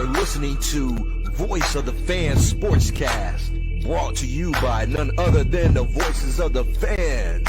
are listening to Voice of the Fans Sportscast, brought to you by none other than the voices of the fans.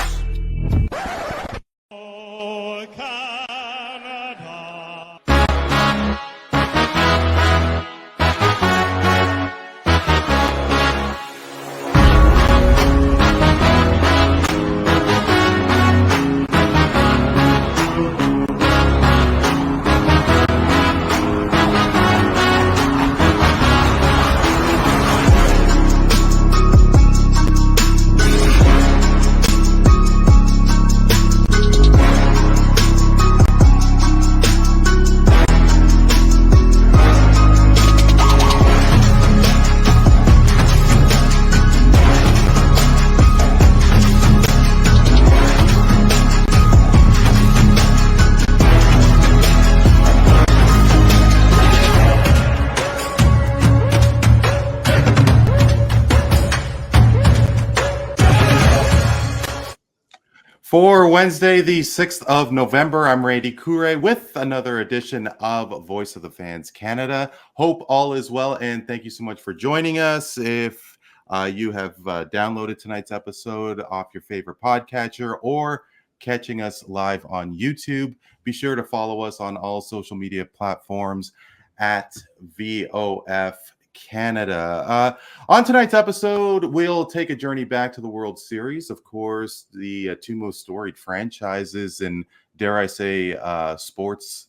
For Wednesday, the 6th of November, I'm Randy Kure with another edition of Voice of the Fans Canada. Hope all is well, and thank you so much for joining us. If you have downloaded tonight's episode off your favorite podcatcher or catching us live on YouTube, be sure to follow us on all social media platforms at VOF Canada. On tonight's episode, we'll take a journey back to the World Series. Of course, the two most storied franchises and, dare I say, sports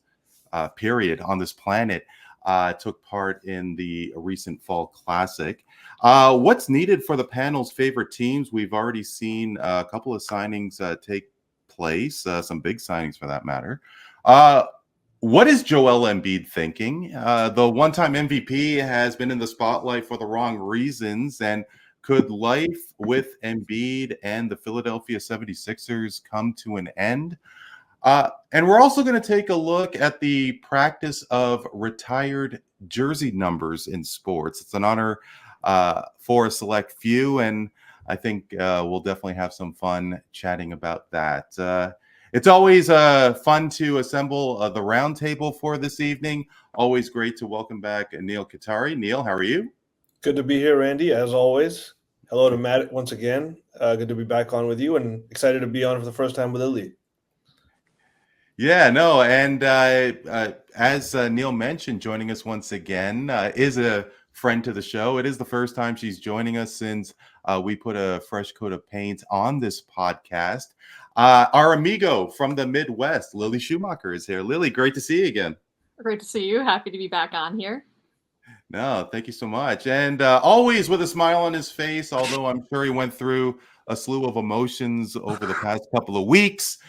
period on this planet took part in the recent Fall Classic. What's needed for the panel's favorite teams? We've already seen a couple of signings take place, some big signings for that matter. What is Joel Embiid thinking? The one-time MVP has been in the spotlight for the wrong reasons, and could life with Embiid and the Philadelphia 76ers come to an end? And we're also going to take a look at the practice of retired jersey numbers in sports. It's an honor for a select few, and I think we'll definitely have some fun chatting about that. It's always fun to assemble the roundtable for this evening. Always great to welcome back Neel Katarey. Neel, how are you? Good to be here, Randy, as always. Hello to Matt once again. Good to be back on with you, and excited to be on for the first time with Lily. Yeah, no, and as Neel mentioned, joining us once again is a friend to the show. It is the first time she's joining us since we put a fresh coat of paint on this podcast. Our amigo from the Midwest, Lily Schumacher, is here. Lily, great to see you again. Great to see you. Happy to be back on here. No, thank you so much. And always with a smile on his face, although I'm sure he went through a slew of emotions over the past couple of weeks.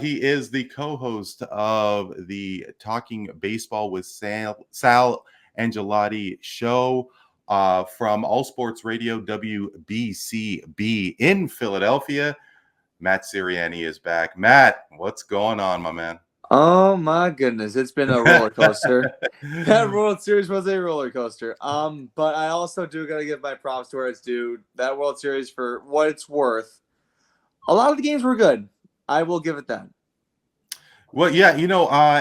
He is the co-host of the Talking Baseball with Sal Angelotti show from All Sports Radio WBCB in Philadelphia. Matt Siriani is back. Matt, what's going on, my man? Oh my goodness, it's been a roller coaster. That World Series was a roller coaster. But I also do gotta give my props to where it's due. That World Series, for what it's worth, a lot of the games were good. I will give it that. Well, yeah,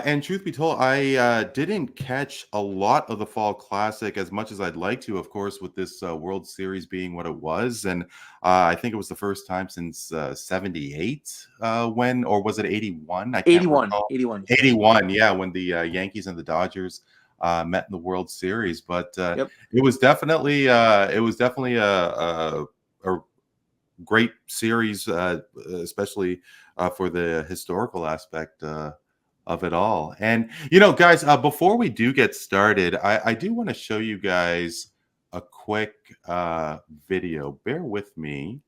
and truth be told, I didn't catch a lot of the Fall Classic as much as I'd like to, of course, with this World Series being what it was. And I think it was the first time since 78 when, or was it 81? I can't 81, recall. 81. 81, yeah, when the Yankees and the Dodgers met in the World Series. But Yep. it was definitely a great series, especially for the historical aspect of it all. And, guys, before we do get started, I do want to show you guys a quick video. Bear with me.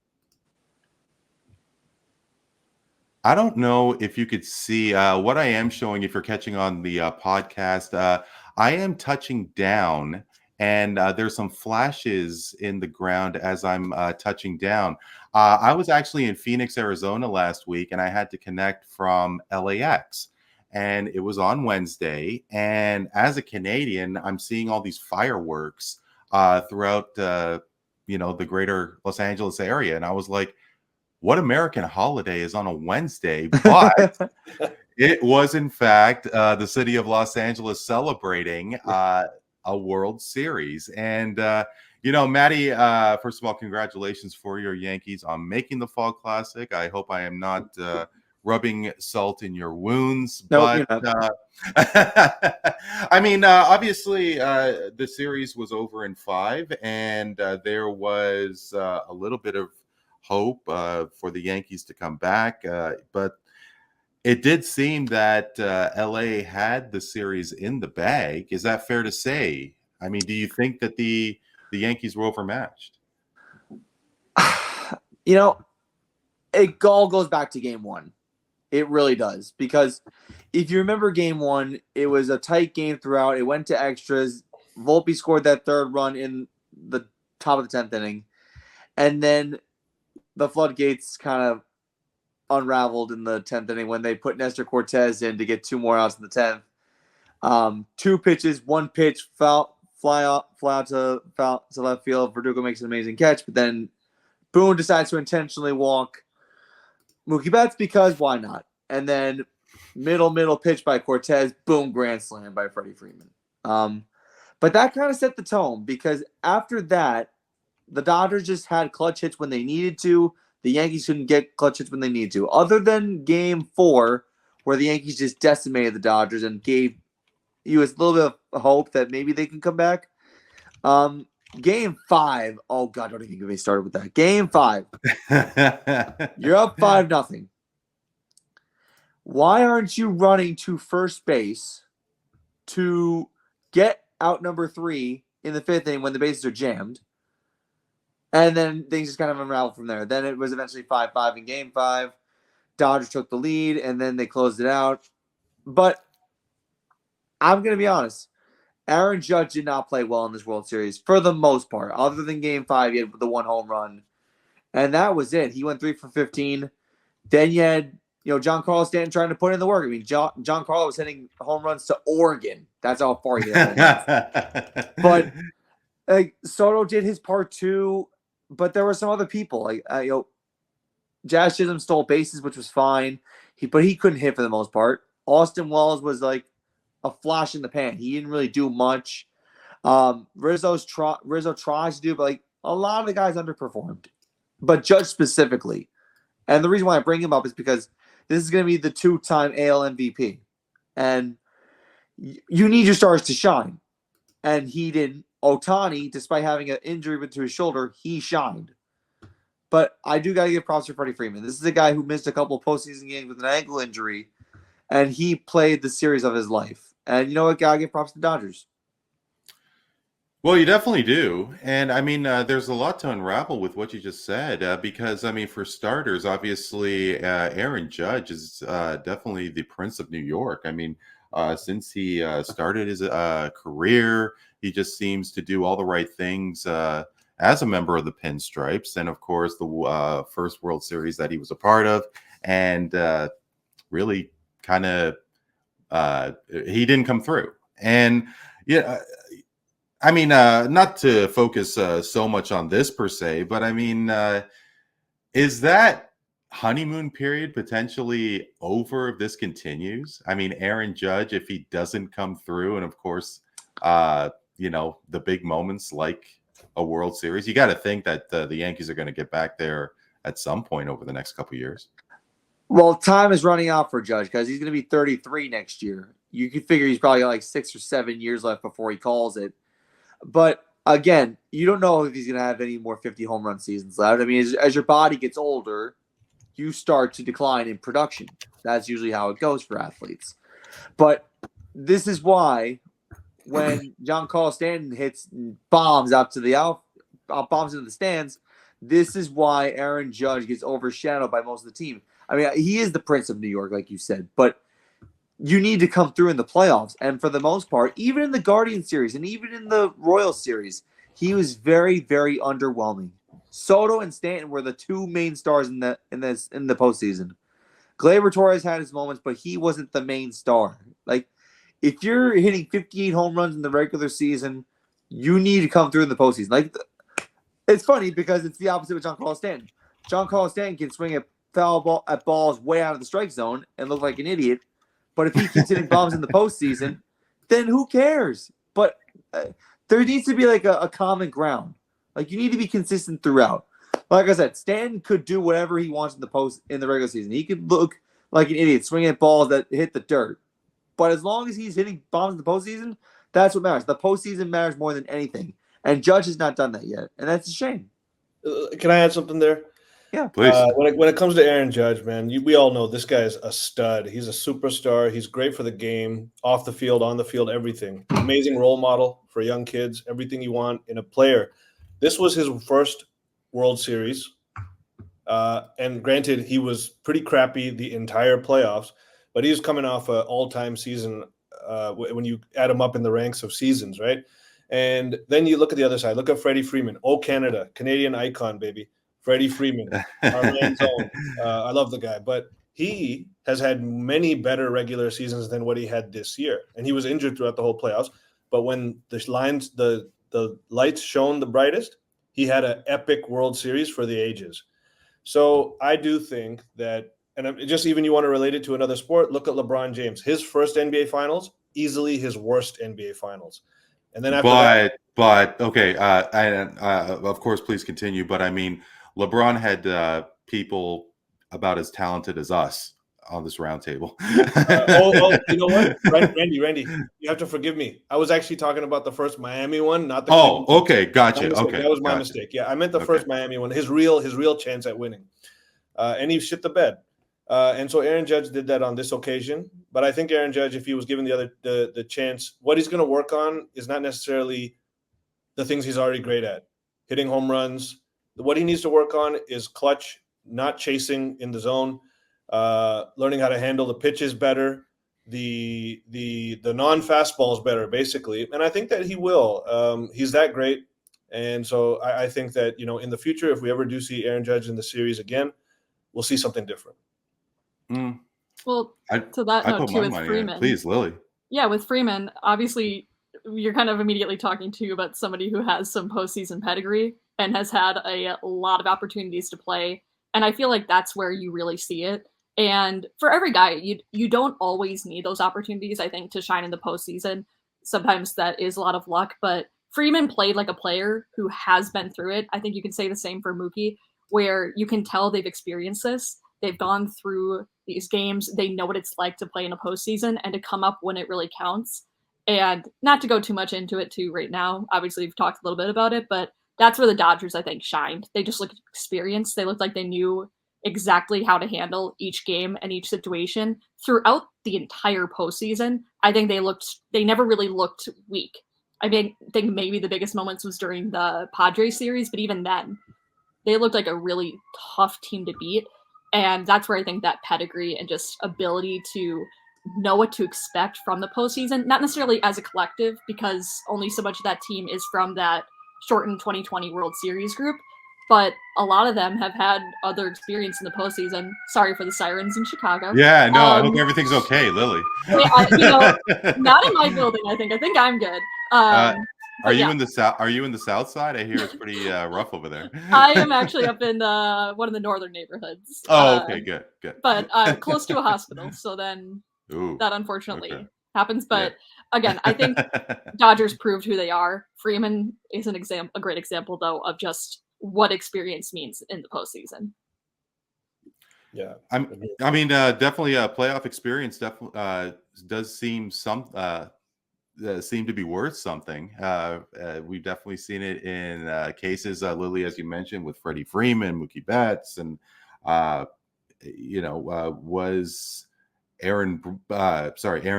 I don't know if you could see what I am showing if you're catching on the podcast. I am touching down, and there's some flashes in the ground as I'm touching down. I was actually in Phoenix, Arizona last week, and I had to connect from LAX. And it was on Wednesday. And as a Canadian, I'm seeing all these fireworks throughout, the greater Los Angeles area. And I was like, what American holiday is on a Wednesday? But it was, in fact, the city of Los Angeles celebrating a World Series. And, Matty, first of all, congratulations for your Yankees on making the Fall Classic. I hope I am not rubbing salt in your wounds. No, But, I mean, obviously, the series was over in 5, and there was a little bit of hope for the Yankees to come back. But it did seem that LA had the series in the bag. Is that fair to say? I mean, do you think that the Yankees were overmatched? It all goes back to game 1. It really does. Because if you remember game 1, it was a tight game throughout. It went to extras. Volpe scored that 3rd run in the top of the 10th inning. And then the floodgates kind of unraveled in the 10th inning when they put Nestor Cortez in to get 2 more outs in the 10th. 2 pitches, 1 pitch, fly out to left field. Verdugo makes an amazing catch, but then Boone decides to intentionally walk Mookie Betts because why not? And then middle pitch by Cortez, boom, grand slam by Freddie Freeman. But that kind of set the tone because after that, the Dodgers just had clutch hits when they needed to. The Yankees couldn't get clutch hits when they needed to. Other than game 4, where the Yankees just decimated the Dodgers and gave you a little bit of hope that maybe they can come back. Game 5, oh God, don't even get me started with that. Game 5, you're up 5-0. Why aren't you running to first base to get out number 3 in the 5th inning when the bases are jammed? And then things just kind of unraveled from there. Then it was eventually 5-5 in game 5. Dodgers took the lead, and then they closed it out. But I'm going to be honest. Aaron Judge did not play well in this World Series for the most part. Other than game 5, he had the 1 home run. And that was it. He went 3 for 15. Then you had, Giancarlo Stanton trying to put in the work. I mean, Giancarlo was hitting home runs to Oregon. That's how far he hit home runs. But Soto did his part too. But there were some other people. Jazz Chisholm stole bases, which was fine. But he couldn't hit for the most part. Austin Wells was like a flash in the pan. He didn't really do much. Rizzo tries to do, but a lot of the guys underperformed. But Judge specifically. And the reason why I bring him up is because this is going to be the 2-time AL MVP. And you need your stars to shine. And he didn't. Ohtani, despite having an injury to his shoulder, he shined. But I do got to give props to Freddie Freeman. This is a guy who missed a couple of postseason games with an ankle injury, and he played the series of his life. And you know what? Got to give props to the Dodgers. Well, you definitely do. And I mean, there's a lot to unravel with what you just said because, I mean, for starters, obviously, Aaron Judge is definitely the Prince of New York. I mean, since he started his career, he just seems to do all the right things as a member of the Pinstripes. And, of course, the first World Series that he was a part of. And really kind of he didn't come through. And, I mean, not to focus so much on this per se, but I mean, is that honeymoon period potentially over if this continues? I mean, Aaron Judge, if he doesn't come through, and of course, the big moments like a World Series, you got to think that the Yankees are going to get back there at some point over the next couple of years. Well, time is running out for Judge because he's going to be 33 next year. You can figure he's probably got 6 or 7 years left before he calls it. But again, you don't know if he's going to have any more 50 home run seasons left. I mean, as your body gets older, you start to decline in production. That's usually how it goes for athletes. But this is why when Giancarlo Stanton hits bombs out to bombs into the stands, this is why Aaron Judge gets overshadowed by most of the team. I mean, he is the Prince of New York, like you said, but you need to come through in the playoffs. And for the most part, even in the Guardian series and even in the Royal series, he was very, very underwhelming. Soto and Stanton were the 2 main stars in the postseason. Gleyber Torres had his moments, but he wasn't the main star. If you're hitting 58 home runs in the regular season, you need to come through in the postseason. It's funny because it's the opposite with Giancarlo Stanton. Giancarlo Stanton can swing at balls way out of the strike zone and look like an idiot. But if he keeps hitting bombs in the postseason, then who cares? But there needs to be like a common ground. Like you need to be consistent throughout. Like I said, Stan could do whatever he wants in the regular season. He could look like an idiot swinging at balls that hit the dirt. But as long as he's hitting bombs in the postseason, that's what matters. The postseason matters more than anything. And Judge has not done that yet, and that's a shame. Can I add something there? Yeah, Please. When it comes to Aaron Judge, man, we all know this guy is a stud. He's a superstar. He's great for the game, off the field, on the field, everything. Amazing role model for young kids, everything you want in a player. This was his first World Series. And granted, he was pretty crappy the entire playoffs, but he was coming off an all-time season when you add him up in the ranks of seasons, right? And then you look at the other side. Look at Freddie Freeman. Oh, Canada, Canadian icon, baby. Freddie Freeman, our man's own. I love the guy. But he has had many better regular seasons than what he had this year. And he was injured throughout the whole playoffs. But when the lights shone the brightest, he had an epic World Series for the ages. So I do think that, and just even you want to relate it to another sport, look at LeBron James. His first NBA Finals, easily his worst NBA Finals. And then after but okay, of course, please continue. But I mean, LeBron had people about as talented as us on this roundtable. You know what, Randy, you have to forgive me. I was actually talking about the first Miami one, not the. Oh, okay, gotcha. Okay, that was my mistake. Yeah, I meant the first Miami one. His real chance at winning, and he shit the bed. And so Aaron Judge did that on this occasion. But I think Aaron Judge, if he was given the chance, what he's going to work on is not necessarily the things he's already great at, hitting home runs. What he needs to work on is clutch, not chasing in the zone, learning how to handle the pitches better, the non-fastballs better, basically. And I think that he will. He's that great. And so I think that, in the future, if we ever do see Aaron Judge in the series again, we'll see something different. Well, to that note too, with Freeman, please, Lily. Yeah, with Freeman, obviously, you're kind of immediately talking to about somebody who has some postseason pedigree and has had a lot of opportunities to play, and I feel like that's where you really see it. And for every guy, you don't always need those opportunities, I think, to shine in the postseason. Sometimes that is a lot of luck, but Freeman played like a player who has been through it. I think you can say the same for Mookie, where you can tell they've experienced this. They've gone through these games. They know what it's like to play in a postseason and to come up when it really counts. And not to go too much into it too right now. Obviously, we've talked a little bit about it, but that's where the Dodgers, I think, shined. They just looked experienced. They looked like they knew exactly how to handle each game and each situation throughout the entire postseason. I think they never really looked weak. I mean, I think maybe the biggest moments was during the Padres series, but even then, they looked like a really tough team to beat. And that's where I think that pedigree and just ability to know what to expect from the postseason, not necessarily as a collective, because only so much of that team is from that shortened 2020 World Series group, but a lot of them have had other experience in the postseason. Sorry for the sirens in Chicago. Yeah, no, I hope everything's okay, Lily. Not in my building, I think. I think I'm good. Are you in the south? Are you in the south side? I hear it's pretty rough over there. I am actually up in one of the northern neighborhoods. Oh, okay, good. But close to a hospital, so then that unfortunately happens. But again, I think Dodgers proved who they are. Freeman is a great example, though, of just what experience means in the postseason. Yeah, I mean, definitely a playoff experience. Definitely does seem seem to be worth something. We've definitely seen it in cases, Lily, as you mentioned, with Freddie Freeman, Mookie Betts, and was Aaron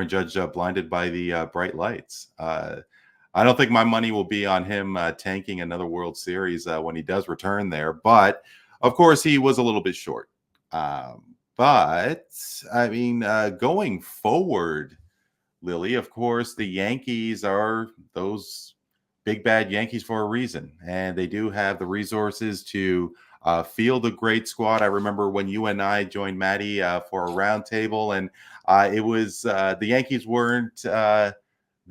Judge blinded by the bright lights. I don't think my money will be on him tanking another World Series when he does return there, but of course he was a little bit short. But I mean, going forward, Lily, of course, the Yankees are those big bad Yankees for a reason, and they do have the resources to field a great squad. I remember when you and I joined Maddie for a roundtable, and it was the Yankees weren't the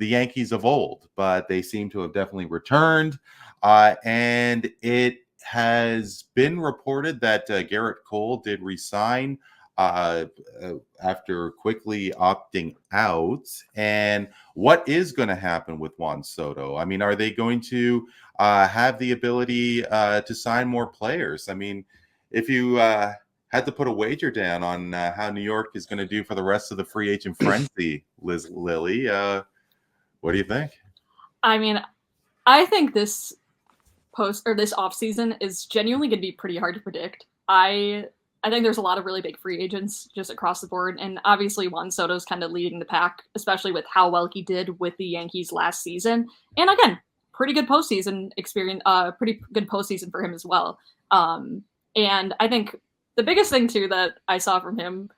Yankees of old, but they seem to have definitely returned. And it has been reported that Garrett Cole did resign uh, after quickly opting out. And what is going to happen with Juan Soto? I mean, are they going to have the ability to sign more players? I mean, if you had to put a wager down on how New York is going to do for the rest of the free agent frenzy, Lily, what do you think? I mean, I think this this offseason is genuinely going to be pretty hard to predict. I think there's a lot of really big free agents just across the board, and obviously Juan Soto's kind of leading the pack, especially with how well he did with the Yankees last season. And again, pretty good postseason experience, pretty good postseason for him as well. And I think the biggest thing too that I saw from him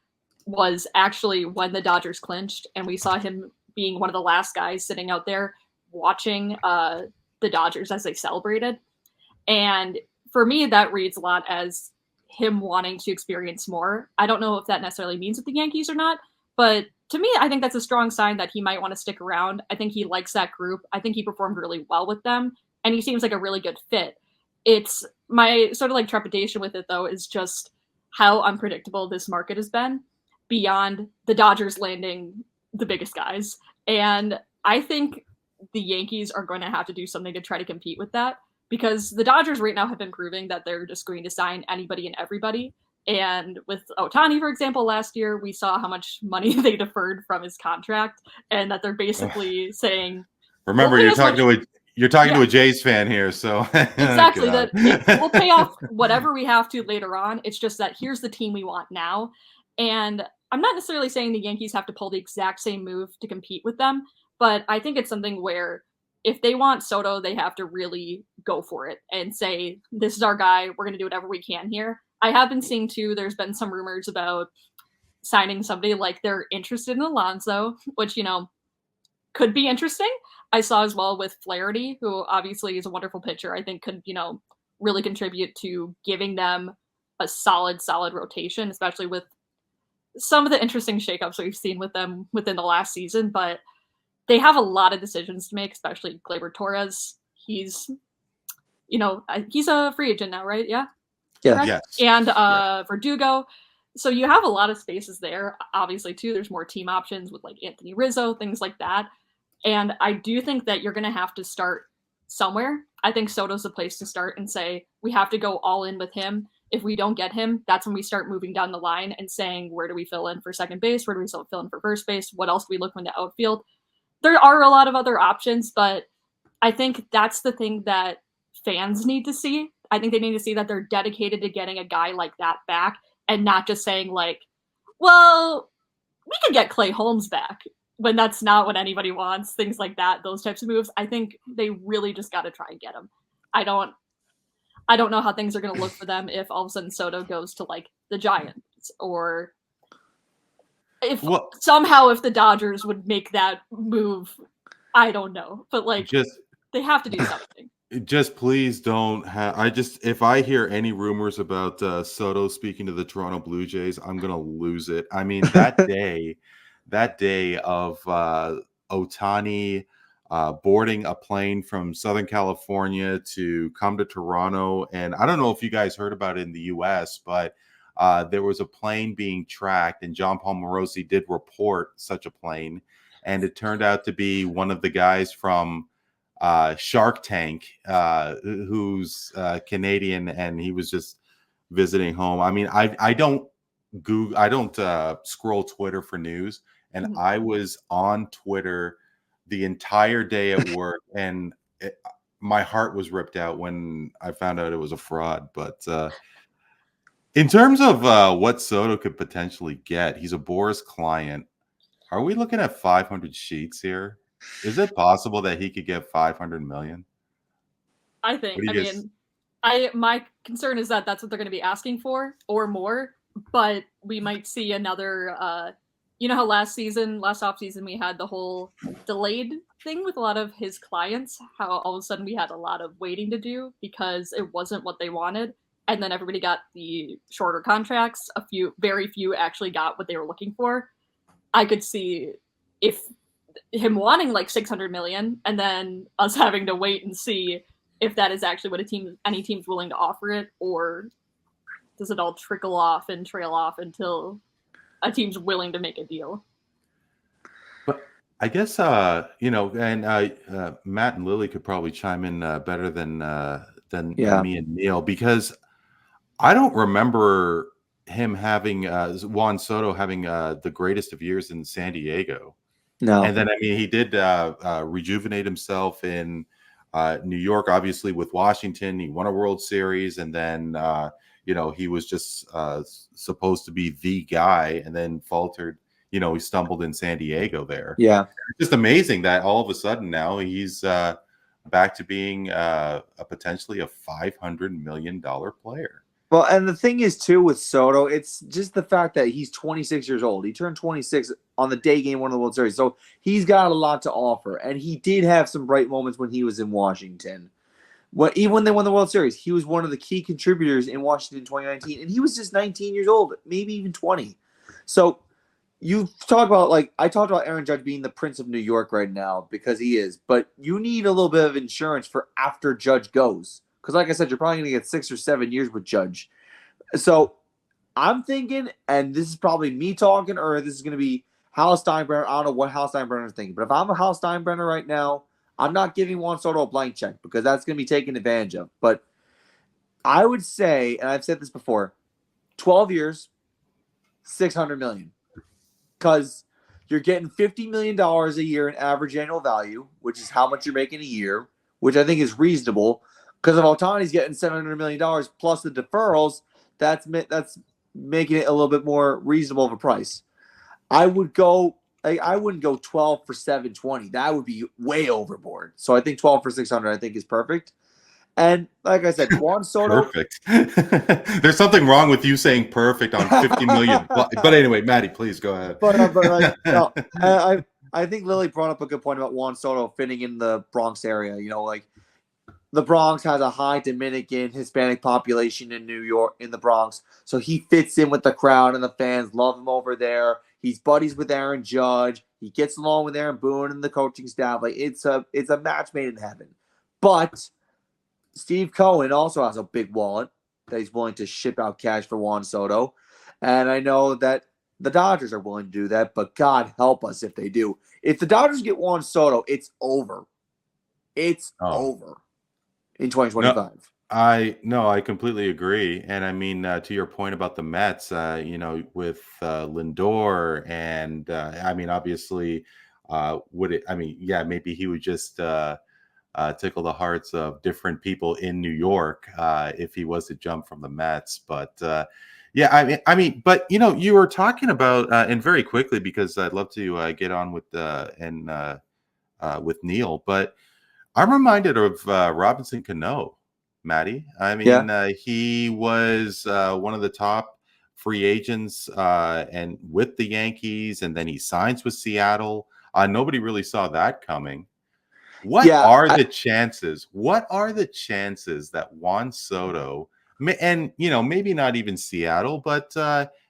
was actually when the Dodgers clinched, and we saw him being one of the last guys sitting out there watching the Dodgers as they celebrated. And for me, that reads a lot as him wanting to experience more. I don't know if that necessarily means with the Yankees or not, but to me, I think that's a strong sign that he might want to stick around. I think he likes that group. I think he performed really well with them, and he seems like a really good fit. It's my sort of like trepidation with it, though, is just how unpredictable this market has been beyond the Dodgers landing the biggest guys. And I think the Yankees are going to have to do something to try to compete with that, because the Dodgers right now have been proving that they're just going to sign anybody and everybody. And with Ohtani, for example, last year, we saw how much money they deferred from his contract, and that they're basically saying, remember, we'll you're talking to a Jays fan here, so exactly that we'll pay off whatever we have to later on. It's just that here's the team we want now. And I'm not necessarily saying the Yankees have to pull the exact same move to compete with them, but I think it's something where if they want Soto, they have to really go for it and say, this is our guy. We're going to do whatever we can here. I have been seeing, too, there's been some rumors about signing somebody like they're interested in Alonso, which, you know, could be interesting. I saw as well with Flaherty, who obviously is a wonderful pitcher, I think could, you know, really contribute to giving them a solid rotation, especially with some of the interesting shakeups we've seen with them within the last season. But they have a lot of decisions to make, especially Gleyber Torres. He's, you know, he's a free agent now, right? Yeah. Yeah. Yes. And Verdugo. So you have a lot of spaces there. Obviously, too, there's more team options with like Anthony Rizzo, things like that. And I do think that you're going to have to start somewhere. I think Soto's the place to start and say, we have to go all in with him. If we don't get him, that's when we start moving down the line and saying, where do we fill in for second base? Where do we fill in for first base? What else do we look in the outfield? There are a lot of other options, but I think that's the thing that fans need to see. I think they need to see that they're dedicated to getting a guy like that back and not just saying like, well, we could get Clay Holmes back when that's not what anybody wants, things like that, those types of moves. I think they really just got to try and get him. I don't know how things are going to look for them if all of a sudden Soto goes to like the Giants, or if somehow if the Dodgers would make that move. I don't know, but like they have to do something. Just please don't have. If I hear any rumors about Soto speaking to the Toronto Blue Jays, I'm gonna lose it. I mean, that day of Ohtani boarding a plane from Southern California to come to Toronto, and I don't know if you guys heard about it in the U.S., but there was a plane being tracked, and John Paul Morosi did report such a plane, and it turned out to be one of the guys from Shark Tank, who's Canadian, and he was just visiting home. I mean, I don't scroll Twitter for news, and I was on Twitter the entire day at work, and my heart was ripped out when I found out it was a fraud. But in terms of what Soto could potentially get, he's a Boris client. Are we looking at 500 sheets here? Is it possible that he could get 500 million? I think. My concern is that that's what they're going to be asking for or more. But we might see another. You know how last offseason, we had the whole delayed thing with a lot of his clients. How all of a sudden we had a lot of waiting to do because it wasn't what they wanted, and then everybody got the shorter contracts. Very few actually got what they were looking for. I could see if him wanting like 600 million and then us having to wait and see if that is actually what any team's willing to offer it, or does it all trickle off and trail off until a team's willing to make a deal? But I guess and Matt and Lily could probably chime in better than me and Neil, because I don't remember him having Juan Soto having the greatest of years in San Diego. No. And then he did rejuvenate himself in New York, obviously with Washington. He won a World Series, and then he was just supposed to be the guy, and then faltered. He stumbled in San Diego there. Yeah. It's just amazing that all of a sudden now he's back to being potentially a $500 million player. Well, and the thing is, too, with Soto, it's just the fact that he's 26 years old. He turned 26 on the day game one of the World Series. So he's got a lot to offer. And he did have some bright moments when he was in Washington. Even when they won the World Series, he was one of the key contributors in Washington in 2019. And he was just 19 years old, maybe even 20. So you talk about, I talked about Aaron Judge being the Prince of New York right now, because he is. But you need a little bit of insurance for after Judge goes. Because like I said, you're probably going to get 6 or 7 years with Judge. So I'm thinking, and this is probably me talking, or this is going to be Hal Steinbrenner. I don't know what Hal Steinbrenner is thinking. But if I'm a Hal Steinbrenner right now, I'm not giving Juan Soto a blank check, because that's going to be taken advantage of. But I would say, and I've said this before, 12 years, $600 million. Because you're getting $50 million a year in average annual value, which is how much you're making a year, which I think is reasonable. Because if Ohtani's getting $700 million plus the deferrals, that's making it a little bit more reasonable of a price. I wouldn't go 12 for $720. That would be way overboard. So I think 12 for $600 I think is perfect. And like I said, Juan Soto. Perfect. There's something wrong with you saying perfect on 50 million. But anyway, Maddie, please go ahead. I think Lily brought up a good point about Juan Soto fitting in the Bronx area. The Bronx has a high Dominican, Hispanic population in New York, in the Bronx. So he fits in with the crowd, and the fans love him over there. He's buddies with Aaron Judge. He gets along with Aaron Boone and the coaching staff. It's a match made in heaven. But Steve Cohen also has a big wallet that he's willing to ship out cash for Juan Soto. And I know that the Dodgers are willing to do that, but God help us if they do. If the Dodgers get Juan Soto, it's over. It's over. In 2025. I completely agree. And I mean, to your point about the Mets, with Lindor, and obviously, maybe he would just tickle the hearts of different people in New York if he was to jump from the Mets. But but you were talking about, and very quickly, because I'd love to get on with with Neil, but I'm reminded of Robinson Cano, Maddie. He was one of the top free agents and with the Yankees, and then he signs with Seattle. Nobody really saw that coming. What are the chances? What are the chances that Juan Soto, and maybe not even Seattle, but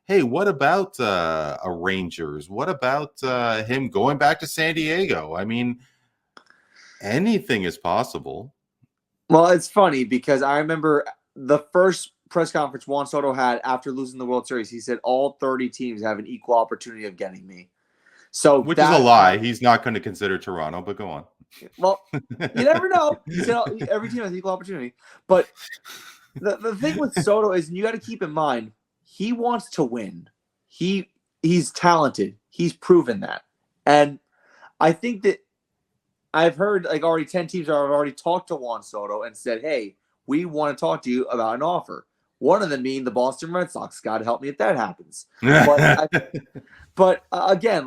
hey, what about a Rangers? What about him going back to San Diego? I mean, anything is possible. Well, it's funny because I remember the first press conference Juan Soto had after losing the World Series. He said all 30 teams have an equal opportunity of getting me. Which is a lie. He's not going to consider Toronto, but go on. Well, you never know. He said every team has equal opportunity. But the thing with Soto is, you got to keep in mind, he wants to win. He's talented. He's proven that. And I think that I've heard already 10 teams have already talked to Juan Soto and said, hey, we want to talk to you about an offer. One of them being the Boston Red Sox. God help me if that happens. But again,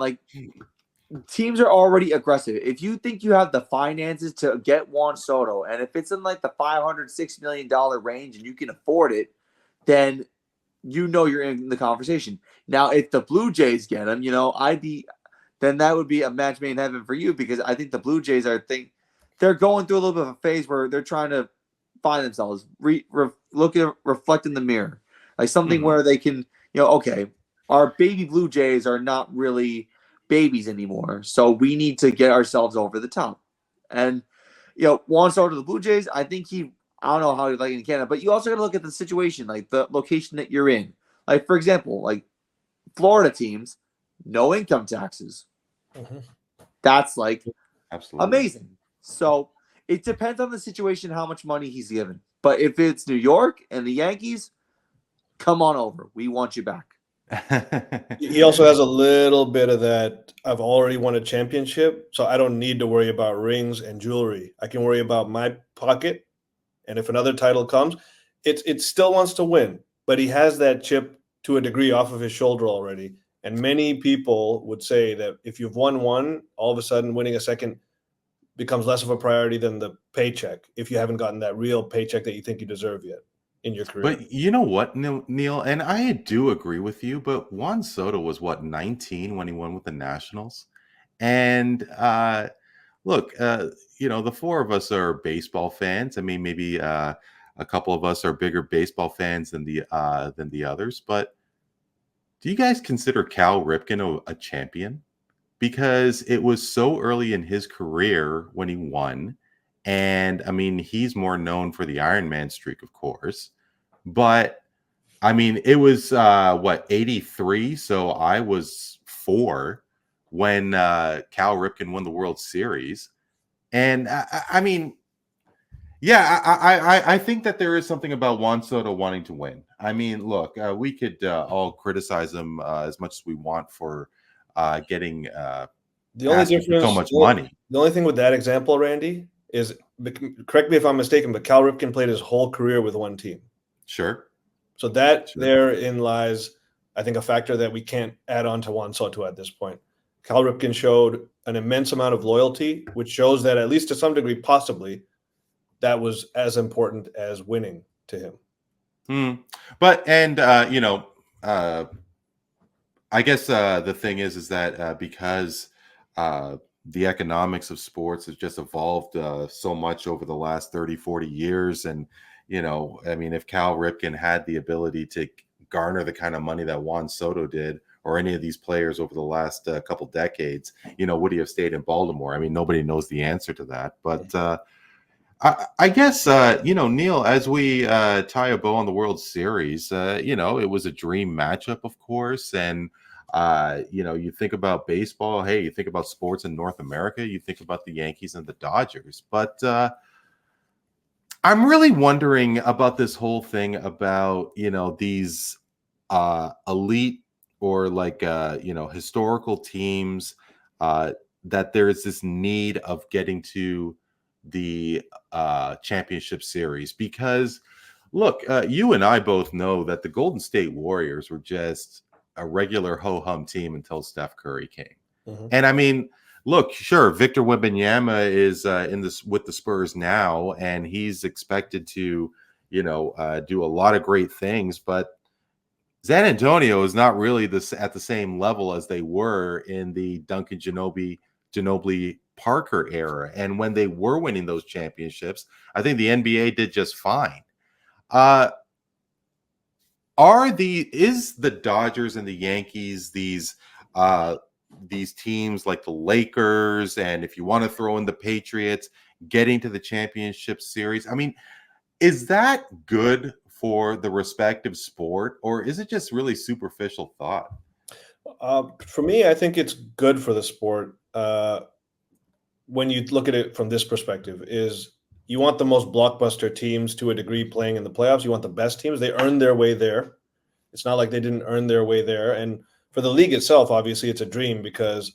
teams are already aggressive. If you think you have the finances to get Juan Soto, and if it's in the $506 million range and you can afford it, then you're in the conversation. Now, if the Blue Jays get him, then that would be a match made in heaven for you, because I think the Blue Jays they're going through a little bit of a phase where they're trying to find themselves, reflect in the mirror, something where they can, okay, our baby Blue Jays are not really babies anymore, so we need to get ourselves over the top. And Juan Soto to the Blue Jays, I think he I don't know how you like it in Canada, but you also got to look at the situation, like the location that you're in. Like, for example, like Florida teams, no income taxes. Mhm. That's like Absolutely. amazing. So it depends on the situation, how much money he's given. But if it's New York and the Yankees, come on over. We want you back. He also has a little bit of that. I've already won a championship, so I don't need to worry about rings and jewelry. I can worry about my pocket, and if another title comes, it still wants to win, but he has that chip to a degree off of his shoulder already. And many people would say that if you've won one, all of a sudden winning a second becomes less of a priority than the paycheck if you haven't gotten that real paycheck that you think you deserve yet in your career. But you know what, Neil, and I do agree with you, but Juan Soto was what, 19 when he won with the Nationals? And look, the four of us are baseball fans. I mean, maybe a couple of us are bigger baseball fans than the others, but do you guys consider Cal Ripken a champion? Because it was so early in his career when he won. And I mean, he's more known for the Iron Man streak, of course. But I mean, it was 83? So I was 4 when Cal Ripken won the World Series. And I mean, yeah, I think that there is something about Juan Soto wanting to win. I mean, look, we could all criticize him as much as we want for getting The only asking for so difference, much money. the only thing with that example, Randy, is, correct me if I'm mistaken, but Cal Ripken played his whole career with one team. Sure. So that Sure. therein lies, I think, a factor that we can't add on to Juan Soto at this point. Cal Ripken showed an immense amount of loyalty, which shows that, at least to some degree, possibly, that was as important as winning to him. But I guess the thing is that because the economics of sports has just evolved so much over the last 30, 40 years. And, I mean, if Cal Ripken had the ability to garner the kind of money that Juan Soto did, or any of these players over the last couple decades, would he have stayed in Baltimore? I mean, nobody knows the answer to that. But I guess, Neil, as we tie a bow on the World Series, it was a dream matchup, of course. And, you think about baseball. Hey, you think about sports in North America. You think about the Yankees and the Dodgers. But I'm really wondering about this whole thing about, these elite or historical teams that there's this need of getting to the championship series. Because look, you and I both know that the Golden State Warriors were just a regular ho-hum team until Steph Curry came. Mhm. And I mean, look, sure, Victor Wembanyama is in this with the Spurs now, and he's expected to do a lot of great things, but San Antonio is not really at the same level as they were in the Duncan Ginobili Parker era. And when they were winning those championships, I think the NBA did just fine. Is the Dodgers and the Yankees these teams like the Lakers, and if you want to throw in the Patriots, getting to the championship series? I mean, is that good for the respective sport, or is it just really superficial thought? For me, I think it's good for the sport. When you look at it from this perspective, is you want the most blockbuster teams to a degree playing in the playoffs. You want the best teams. They earned their way there. It's not like they didn't earn their way there. And for the league itself, obviously, it's a dream, because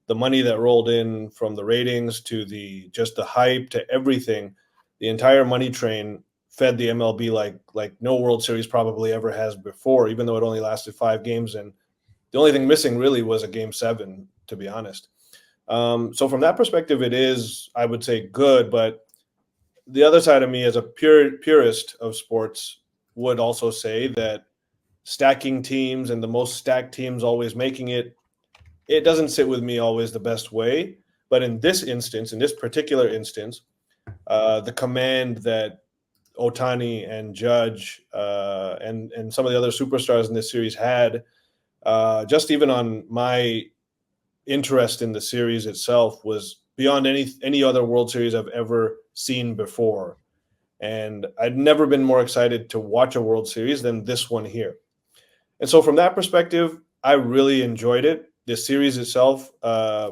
the money that rolled in from the ratings to just the hype to everything, the entire money train fed the MLB like no World Series probably ever has before, even though it only lasted 5 games. And the only thing missing really was a Game 7, to be honest. So from that perspective, it is, I would say, good. But the other side of me, as a purist of sports, would also say that stacking teams and the most stacked teams always making it doesn't sit with me always the best way. But in this instance, in this particular instance, the command that Ohtani and Judge and some of the other superstars in this series had, just even on my interest in the series itself, was beyond any other World Series I've ever seen before. And I'd never been more excited to watch a World Series than this one here. And so from that perspective, I really enjoyed it. The series itself, I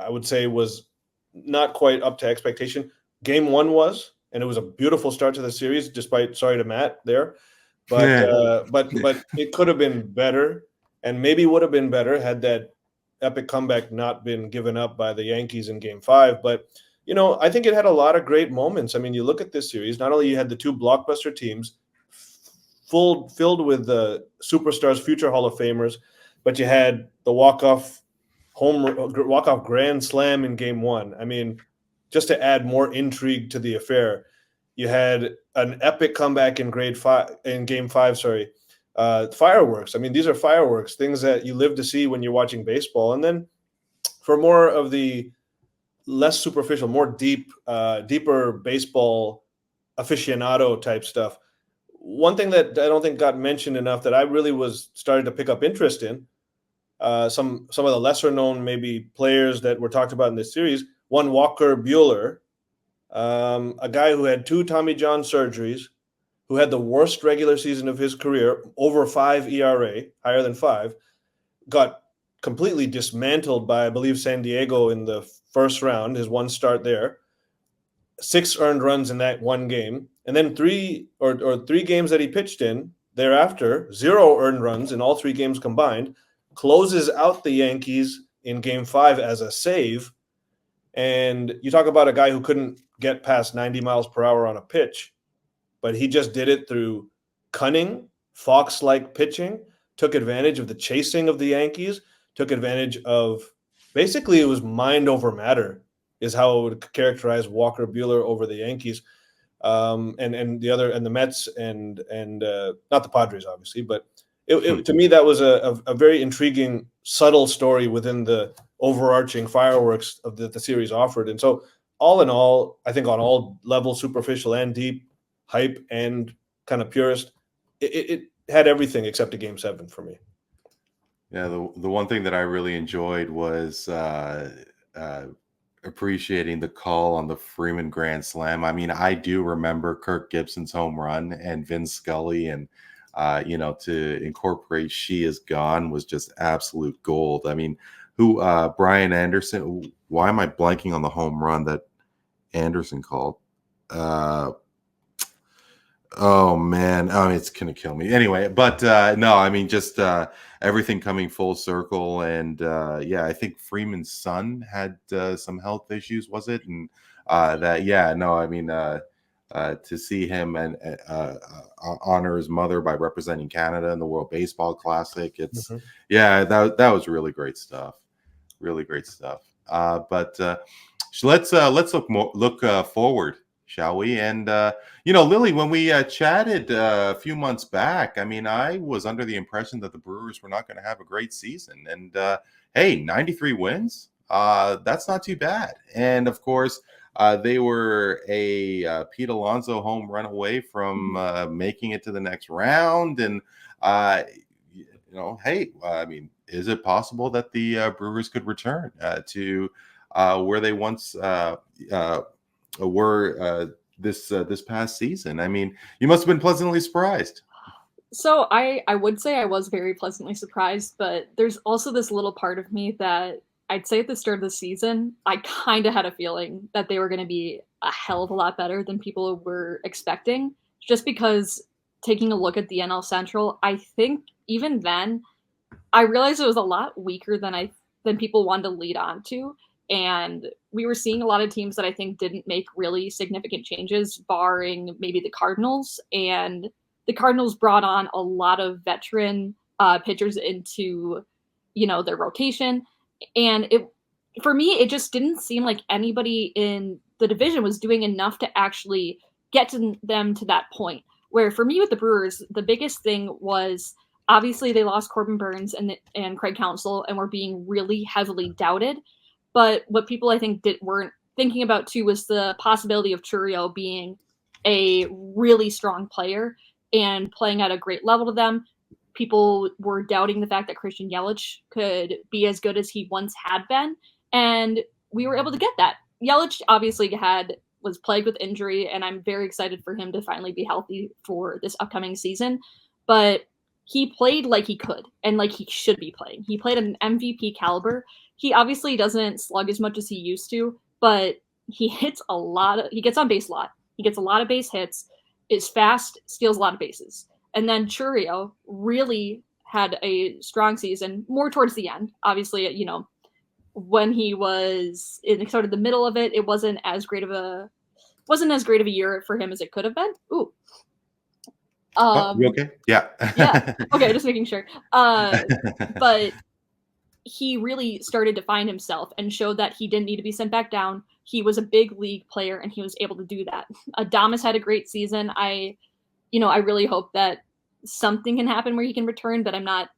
would say, was not quite up to expectation. Game one was, and it was a beautiful start to the series, despite, sorry to Matt there, but it could have been better, and maybe would have been better had that epic comeback not been given up by the Yankees in Game 5. But I think it had a lot of great moments. I mean, you look at this series, not only you had the two blockbuster teams filled with the superstars, future Hall of Famers, but you had the walk-off grand slam in Game 1. I mean, just to add more intrigue to the affair, you had an epic comeback in Game 5. Fireworks. I mean, these are fireworks, things that you live to see when you're watching baseball. And then for more of the less superficial, more deeper baseball aficionado type stuff, one thing that I don't think got mentioned enough that I really was starting to pick up interest in, some of the lesser known maybe players that were talked about in this series. One, Walker Buehler, a guy who had 2 Tommy John surgeries, who had the worst regular season of his career, over 5 ERA, higher than 5, got completely dismantled by, I believe, San Diego in the first round, his one start there. 6 earned runs in that one game. And then 3 games that he pitched in thereafter, 0 earned runs in all 3 games combined, closes out the Yankees in Game 5 as a save. And you talk about a guy who couldn't get past 90 miles per hour on a pitch, but he just did it through cunning, fox-like pitching, took advantage of the chasing of the Yankees, took advantage of, basically it was mind over matter is how I would characterize Walker Buehler over the Yankees, and the Mets and not the Padres obviously, but it to me that was a very intriguing, subtle story within the overarching fireworks of the series offered. And so all in all, I think on all levels, superficial and deep, hype and kind of purist, it had everything except a Game 7 for me. Yeah, the one thing that I really enjoyed was appreciating the call on the Freeman Grand Slam. I mean, I do remember Kirk Gibson's home run and Vin Scully, and to incorporate "She Is Gone" was just absolute gold. I mean, Brian Anderson? Why am I blanking on the home run that Anderson called? Oh man, it's gonna kill me anyway. But no, I mean, just everything coming full circle, and I think Freeman's son had some health issues, was it? And to see him and honor his mother by representing Canada in the World Baseball Classic, that was really great stuff. Really great stuff. But let's look forward, shall we? And Lily, when we chatted a few months back, I mean, I was under the impression that the Brewers were not going to have a great season. And hey, 93 wins, that's not too bad. And of course, they were a Pete Alonso home run away from making it to the next round. And hey, I mean, is it possible that the Brewers could return to where they once were this past season? I mean, you must have been pleasantly surprised. So I would say I was very pleasantly surprised, but there's also this little part of me that I'd say at the start of the season, I kind of had a feeling that they were going to be a hell of a lot better than people were expecting, just because taking a look at the NL Central, I think even then I realized it was a lot weaker than people wanted to lead on to. And we were seeing a lot of teams that I think didn't make really significant changes, barring maybe the Cardinals. And the Cardinals brought on a lot of veteran pitchers into, their rotation. And for me, it just didn't seem like anybody in the division was doing enough to actually get to them to that point. Where for me with the Brewers, the biggest thing was obviously they lost Corbin Burns and Craig Counsell and were being really heavily doubted. But what people I think weren't thinking about too was the possibility of Chourio being a really strong player and playing at a great level to them. People were doubting the fact that Christian Yelich could be as good as he once had been, and we were able to get that. Yelich obviously was plagued with injury, and I'm very excited for him to finally be healthy for this upcoming season. But he played like he could and like he should be playing. He played at an MVP caliber. He obviously doesn't slug as much as he used to, but he gets on base a lot. He gets a lot of base hits, is fast, steals a lot of bases. And then Churio really had a strong season more towards the end. Obviously, when he was in sort of the middle of it, it wasn't as great of a year for him as it could have been. Ooh. You okay? Yeah. Yeah. Okay, just making sure. But he really started to find himself and showed that he didn't need to be sent back down. He was a big league player and he was able to do that. Adames had a great season. I really hope that something can happen where he can return, but I'm not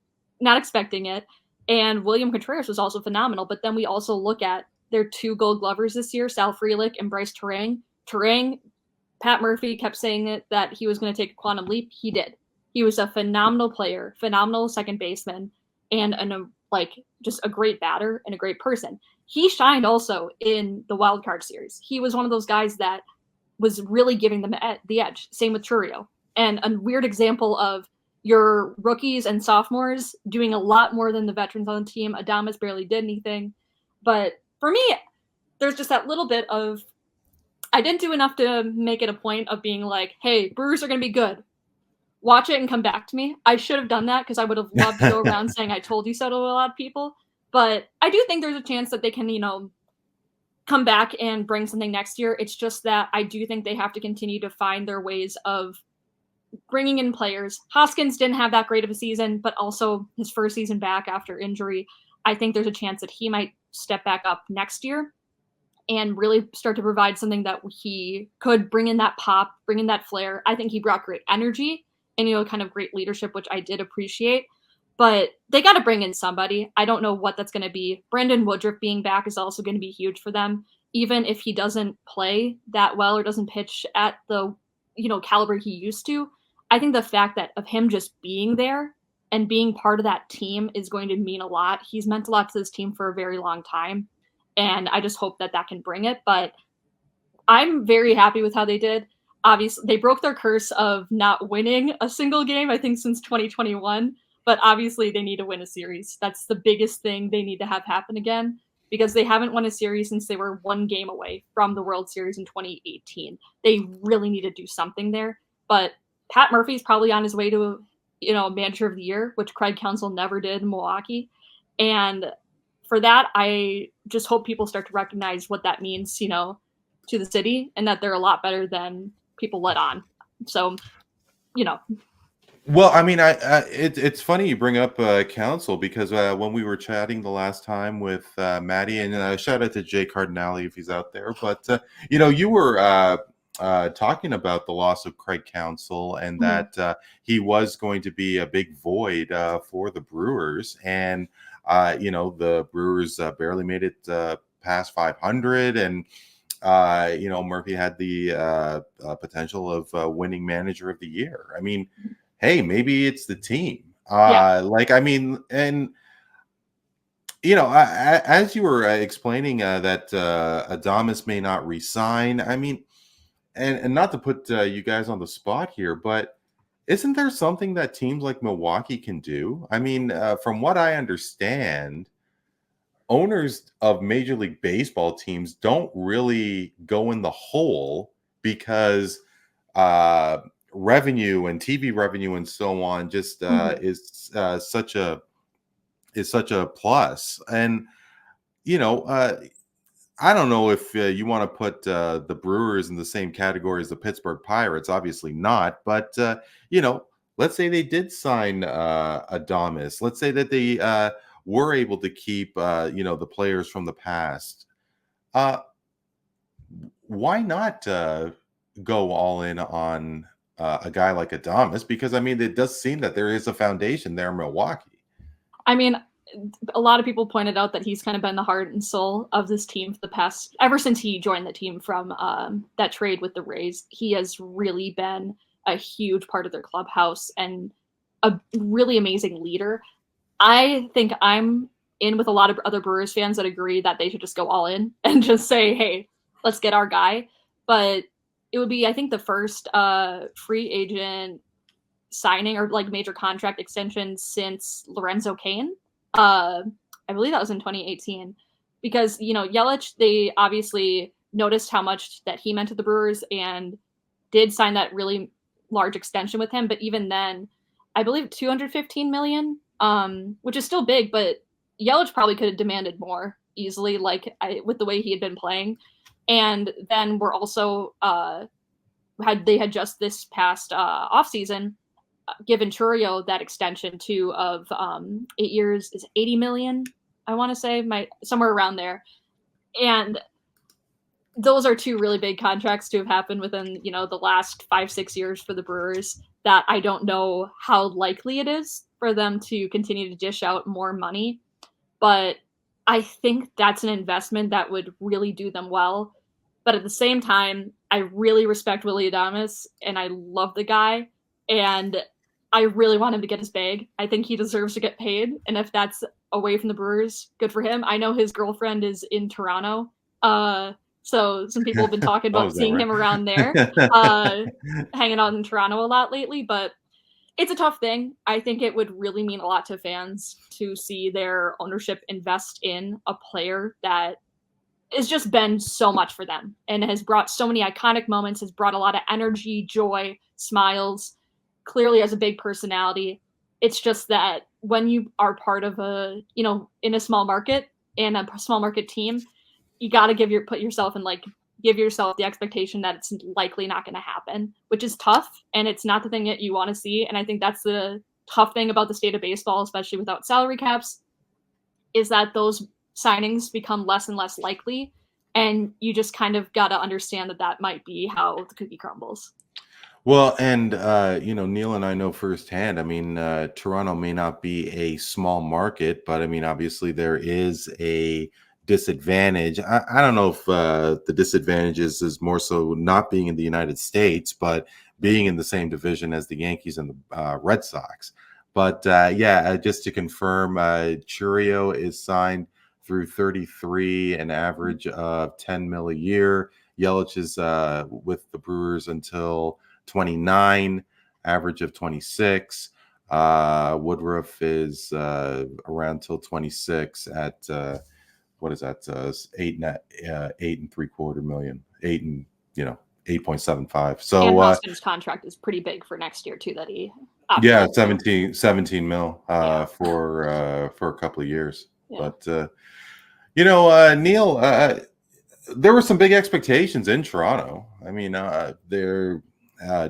expecting it. And William Contreras was also phenomenal. But then we also look at their 2 Gold Glovers this year, Sal Frelick and Bryce Terang. Pat Murphy kept saying that he was going to take a quantum leap. He did. He was a phenomenal player, phenomenal second baseman, and just a great batter and a great person. He shined also in the wild card series. He was one of those guys that was really giving them the edge. Same with Churio. And a weird example of your rookies and sophomores doing a lot more than the veterans on the team. Adames barely did anything. But for me, there's just that little bit of, I didn't do enough to make it a point of being like, hey, Brewers are going to be good. Watch it and come back to me. I should have done that because I would have loved to go around saying I told you so to a lot of people. But I do think there's a chance that they can, come back and bring something next year. It's just that I do think they have to continue to find their ways of bringing in players. Hoskins didn't have that great of a season, but also his first season back after injury. I think there's a chance that he might step back up next year and really start to provide something that he could bring in that pop, bring in that flair. I think he brought great energy and, kind of great leadership, which I did appreciate. But they got to bring in somebody. I don't know what that's going to be. Brandon Woodruff being back is also going to be huge for them. Even if he doesn't play that well or doesn't pitch at the, caliber he used to, I think the fact that of him just being there and being part of that team is going to mean a lot. He's meant a lot to this team for a very long time. And I just hope that can bring it. But I'm very happy with how they did. Obviously, they broke their curse of not winning a single game, I think, since 2021. But obviously, they need to win a series. That's the biggest thing they need to have happen again, because they haven't won a series since they were 1 game away from the World Series in 2018. They really need to do something there. But Pat Murphy's probably on his way to, Manager of the Year, which Craig Counsell never did in Milwaukee. And for that, I just hope people start to recognize what that means, to the city, and that they're a lot better than people let on. So, Well, I mean, it's funny you bring up Counsell, because when we were chatting the last time with Maddie, and shout out to Jay Cardinale if he's out there, but you were talking about the loss of Craig Counsell and that he was going to be a big void for the Brewers, and the Brewers barely made it past 500, and Murphy had the potential of winning Manager of the Year. I mean, hey, maybe it's the team. As you were explaining that Adames may not resign, I mean, and not to put you guys on the spot here, but isn't there something that teams like Milwaukee can do? I mean, from what I understand, owners of Major League Baseball teams don't really go in the hole because revenue and TV revenue and so on just is such a plus. And I don't know if you want to put the Brewers in the same category as the Pittsburgh Pirates. Obviously not, but let's say they did sign Adames. Let's say that they were able to keep the players from the past. Why not go all in on a guy like Adames? Because I mean, it does seem that there is a foundation there in Milwaukee. I mean, a lot of people pointed out that he's kind of been the heart and soul of this team for the past, ever since he joined the team from that trade with the Rays. He has really been a huge part of their clubhouse and a really amazing leader. I think I'm in with a lot of other Brewers fans that agree that they should just go all in and just say, hey, let's get our guy. but it would be, I think, the first free agent signing or like major contract extension since Lorenzo Cain. I believe that was in 2018, because Yelich, they obviously noticed how much that he meant to the Brewers and did sign that really large extension with him. But even then, I believe $215 million, which is still big, but Yelich probably could have demanded more easily, with the way he had been playing. And then we're also had just this past offseason given Chourio that extension too of 8 years, is $80 million, I want to say, somewhere around there. And those are two really big contracts to have happened within the last 5-6 years for the Brewers, that I don't know how likely it is for them to continue to dish out more money. But I think that's an investment that would really do them well. But at the same time, I really respect Willy Adames, and I love the guy, and I really want him to get his bag. I think he deserves to get paid, and if that's away from the Brewers, good for him. I know his girlfriend is in Toronto, so some people have been talking about seeing him around there, hanging out in Toronto a lot lately, but it's a tough thing. I think it would really mean a lot to fans to see their ownership invest in a player that has just been so much for them and has brought so many iconic moments, has brought a lot of energy, joy, smiles, clearly has a big personality. It's just that when you are part of in a small market and a small market team, you got to give yourself the expectation that it's likely not going to happen, which is tough. And it's not the thing that you want to see. And I think that's the tough thing about the state of baseball, especially without salary caps, is that those signings become less and less likely. And you just kind of got to understand that might be how the cookie crumbles. Well, and Neel and I know firsthand. I mean, Toronto may not be a small market, but I mean, obviously there is a disadvantage. I don't know if the disadvantage is more so not being in the United States, but being in the same division as the Yankees and the Red Sox. But just to confirm, Chourio is signed through 33, an average of 10 mil a year. Yelich is with the Brewers until 29, average of 26. Woodruff is around till 26 at what is that? 8.75 million, 8.75. So and Hoskins' contract is pretty big for next year too. That he 17 mil for a couple of years. Yeah. But Neel, there were some big expectations in Toronto. I mean, there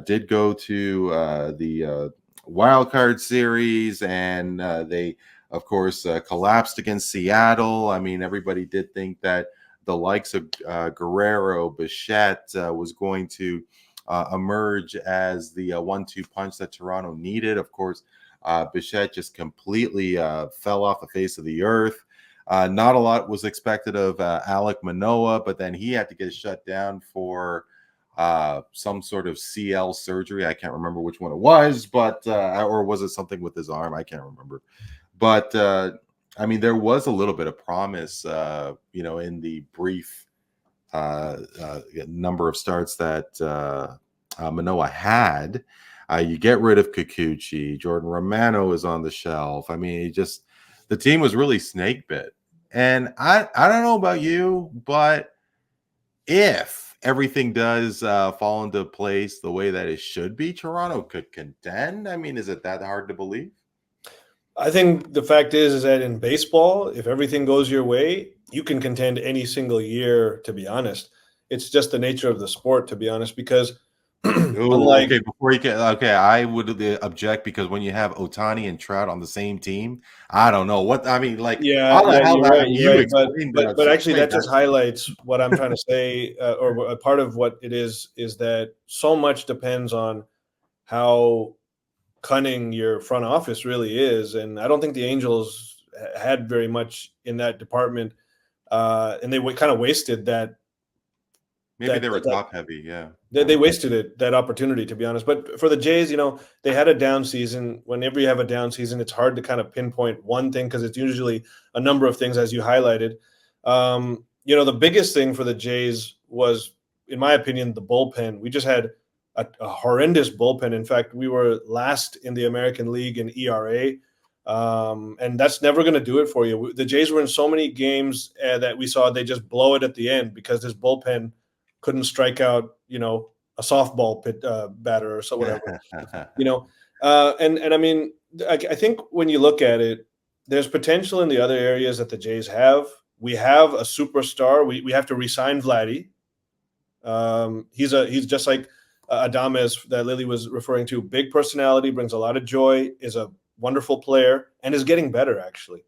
did go to the wild card series, and they, of course, collapsed against Seattle. I mean, everybody did think that the likes of Guerrero, Bichette was going to emerge as the 1-2 punch that Toronto needed. Of course, Bichette just completely fell off the face of the earth. Not a lot was expected of Alek Manoah, but then he had to get shut down for some sort of CL surgery. I can't remember which one it was, but or was it something with his arm? I can't remember. But I mean, there was a little bit of promise, in the brief number of starts that Manoah had. You get rid of Kikuchi. Jordan Romano is on the shelf. I mean, the team was really snake bit. And I don't know about you, but if everything does fall into place the way that it should be, Toronto could contend. I mean, is it that hard to believe? I think the fact is that in baseball, if everything goes your way, you can contend any single year, to be honest. It's just the nature of the sport, to be honest, because I would object, because when you have Ohtani and Trout on the same team, I don't know what I mean. Like, you're right. But actually, that just highlights what I'm trying to say, or a part of what it is that so much depends on how cunning your front office really is, and I don't think the Angels had very much in that department, and they kind of wasted that. Maybe they were top heavy, yeah. They wasted that opportunity, to be honest. But for the Jays, they had a down season. Whenever you have a down season, it's hard to kind of pinpoint one thing, because it's usually a number of things, as you highlighted. The biggest thing for the Jays was in my opinion, the bullpen. We just had a horrendous bullpen. In fact, we were last in the American League in ERA. And that's never going to do it for you. The Jays were in so many games that we saw they just blow it at the end because this bullpen couldn't strike out, a softball batter or so whatever, and I mean, I think when you look at it, there's potential in the other areas that the Jays have. We have a superstar. We have to re-sign Vladdy. He's just like Adames that Lily was referring to. Big personality, brings a lot of joy, is a wonderful player, and is getting better actually.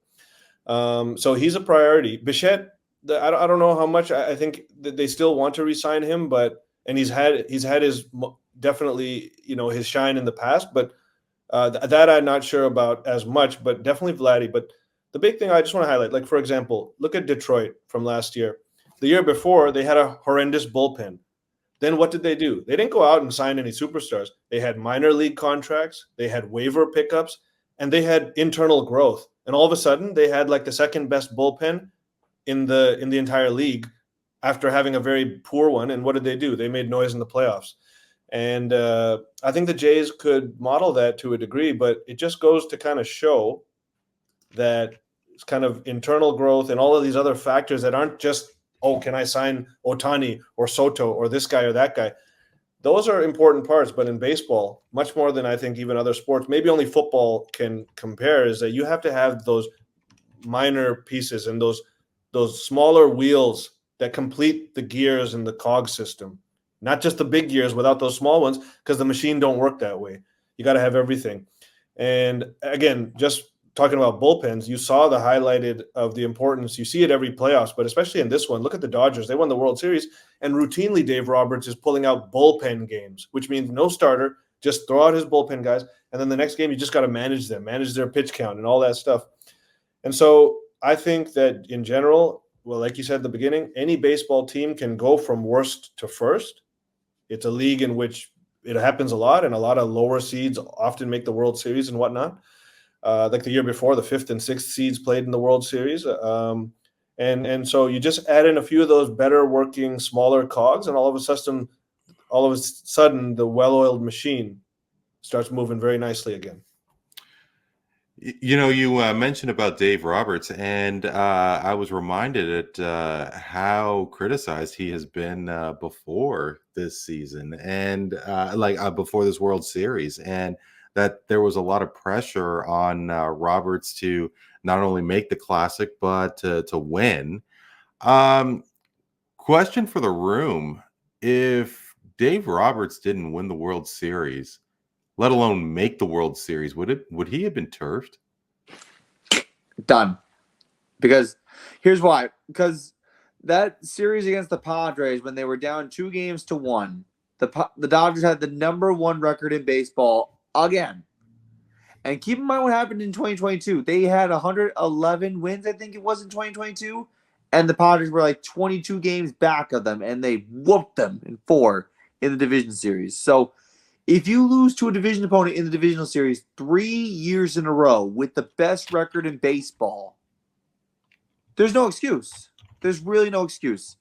So he's a priority. Bichette, I don't know how much. I think that they still want to re-sign him, and he's had his definitely his shine in the past, but that I'm not sure about as much. But definitely Vladdy. But the big thing I just want to highlight, like for example, look at Detroit from last year. The year before, they had a horrendous bullpen. Then what did they do? They didn't go out and sign any superstars. They had minor league contracts, they had waiver pickups, and they had internal growth. And all of a sudden, they had like the second best bullpen in the entire league after having a very poor one. And what did they do? They made noise in the playoffs. And I think the Jays could model that to a degree, but it just goes to kind of show that it's kind of internal growth and all of these other factors that aren't just, oh, can I sign Ohtani or Soto or this guy or that guy? Those are important parts, but in baseball, much more than I think even other sports, maybe only football can compare, is that you have to have those minor pieces and those smaller wheels that complete the gears in the cog system. Not just the big gears without those small ones, because the machine don't work that way. You got to have everything. And again, just talking about bullpens, you saw the highlighted of the importance. You see it every playoffs, but especially in this one. Look at the Dodgers. They won the World Series, and routinely Dave Roberts is pulling out bullpen games, which means no starter, just throw out his bullpen guys, and then the next game you just got to manage them, manage their pitch count and all that stuff. And so I think that in general, well, like you said at the beginning, any baseball team can go from worst to first. It's a league in which it happens a lot, and a lot of lower seeds often make the World Series and whatnot. Like the year before, the 5th and 6th seeds played in the World Series. And so you just add in a few of those better working, smaller cogs, and all of a sudden, the well-oiled machine starts moving very nicely again. You mentioned about Dave Roberts, and I was reminded at how criticized he has been before this season and before this World Series, and that there was a lot of pressure on Roberts to not only make the Classic, but to win. Question for the room. If Dave Roberts didn't win the World Series, let alone make the World Series, would he have been turfed? Done. Because here's why. Because that series against the Padres, when they were down 2-1, the Dodgers had the #1 record in baseball again. And keep in mind what happened in 2022. They had 111 wins, I think it was, in 2022. And the Padres were like 22 games back of them, and they whooped them in 4 in the division series. So if you lose to a division opponent in the divisional series 3 years in a row with the best record in baseball, there's no excuse. There's really no excuse.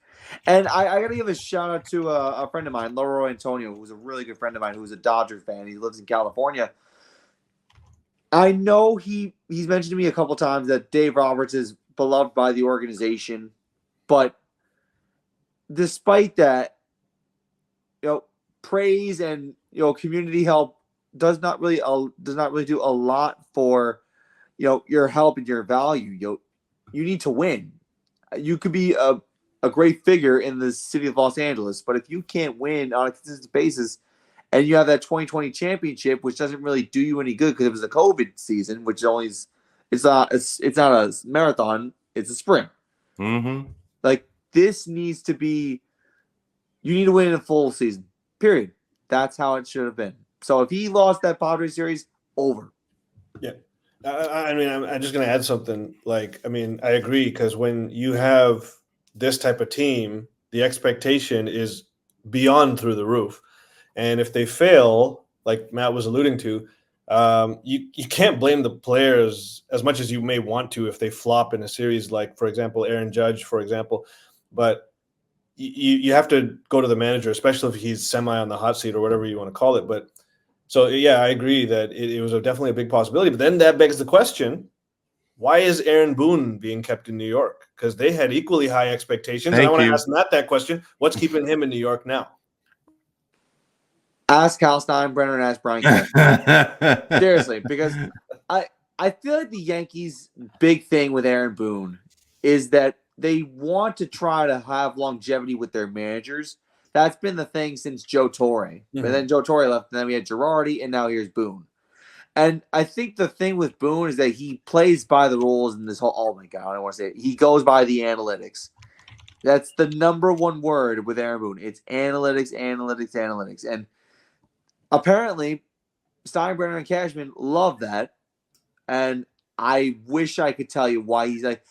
And I got to give a shout out to a friend of mine, Leroy Antonio, who's a really good friend of mine, who's a Dodger fan. He lives in California. I know he's mentioned to me a couple times that Dave Roberts is beloved by the organization, but despite that, praise and community help does not really do a lot for your help and your value. You need to win. You could be a great figure in the city of Los Angeles, but if you can't win on a consistent basis, and you have that 2020 championship, which doesn't really do you any good because it was a COVID season, which it's not a marathon, it's a sprint. Mm-hmm. Like, this needs to be, you need to win in a full season, period. That's how it should have been. So if he lost that Padres series, over. Yeah. I mean, I'm just going to add something. I agree, because when you have this type of team, the expectation is beyond through the roof. And if they fail, like Matt was alluding to, you can't blame the players as much as you may want to if they flop in a series, like, for example, Aaron Judge, for example. But you have to go to the manager, especially if he's semi on the hot seat or whatever you want to call it. But so, yeah, I agree that it was definitely a big possibility. But then that begs the question, why is Aaron Boone being kept in New York? Because they had equally high expectations. And I Thank want to you. ask Matt that question. What's keeping him in New York now? Ask Hal Steinbrenner and ask Brian Cashman. Seriously, because I feel like the Yankees' big thing with Aaron Boone is that they want to try to have longevity with their managers. That's been the thing since Joe Torre. But then Joe Torre left, and then we had Girardi, and now here's Boone. And I think the thing with Boone is that he plays by the rules in this whole, oh my God, I don't want to say it. He goes by the analytics. That's the number one word with Aaron Boone. It's analytics, analytics, analytics. And apparently, Steinbrenner and Cashman love that. And I wish I could tell you why he's like,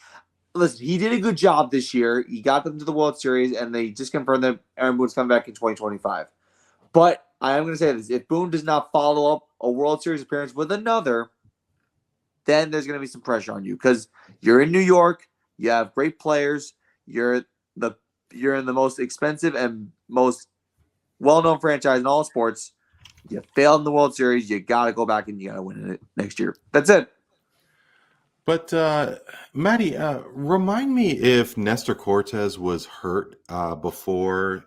listen, he did a good job this year. He got them to the World Series, and they just confirmed that Aaron Boone's coming back in 2025. But I am going to say this. If Boone does not follow up a World Series appearance with another, then there's going to be some pressure on you because you're in New York. You have great players. You're in the most expensive and most well-known franchise in all sports. You failed in the World Series. You got to go back and you got to win it next year. That's it. But Matty, remind me if Nestor Cortez was hurt before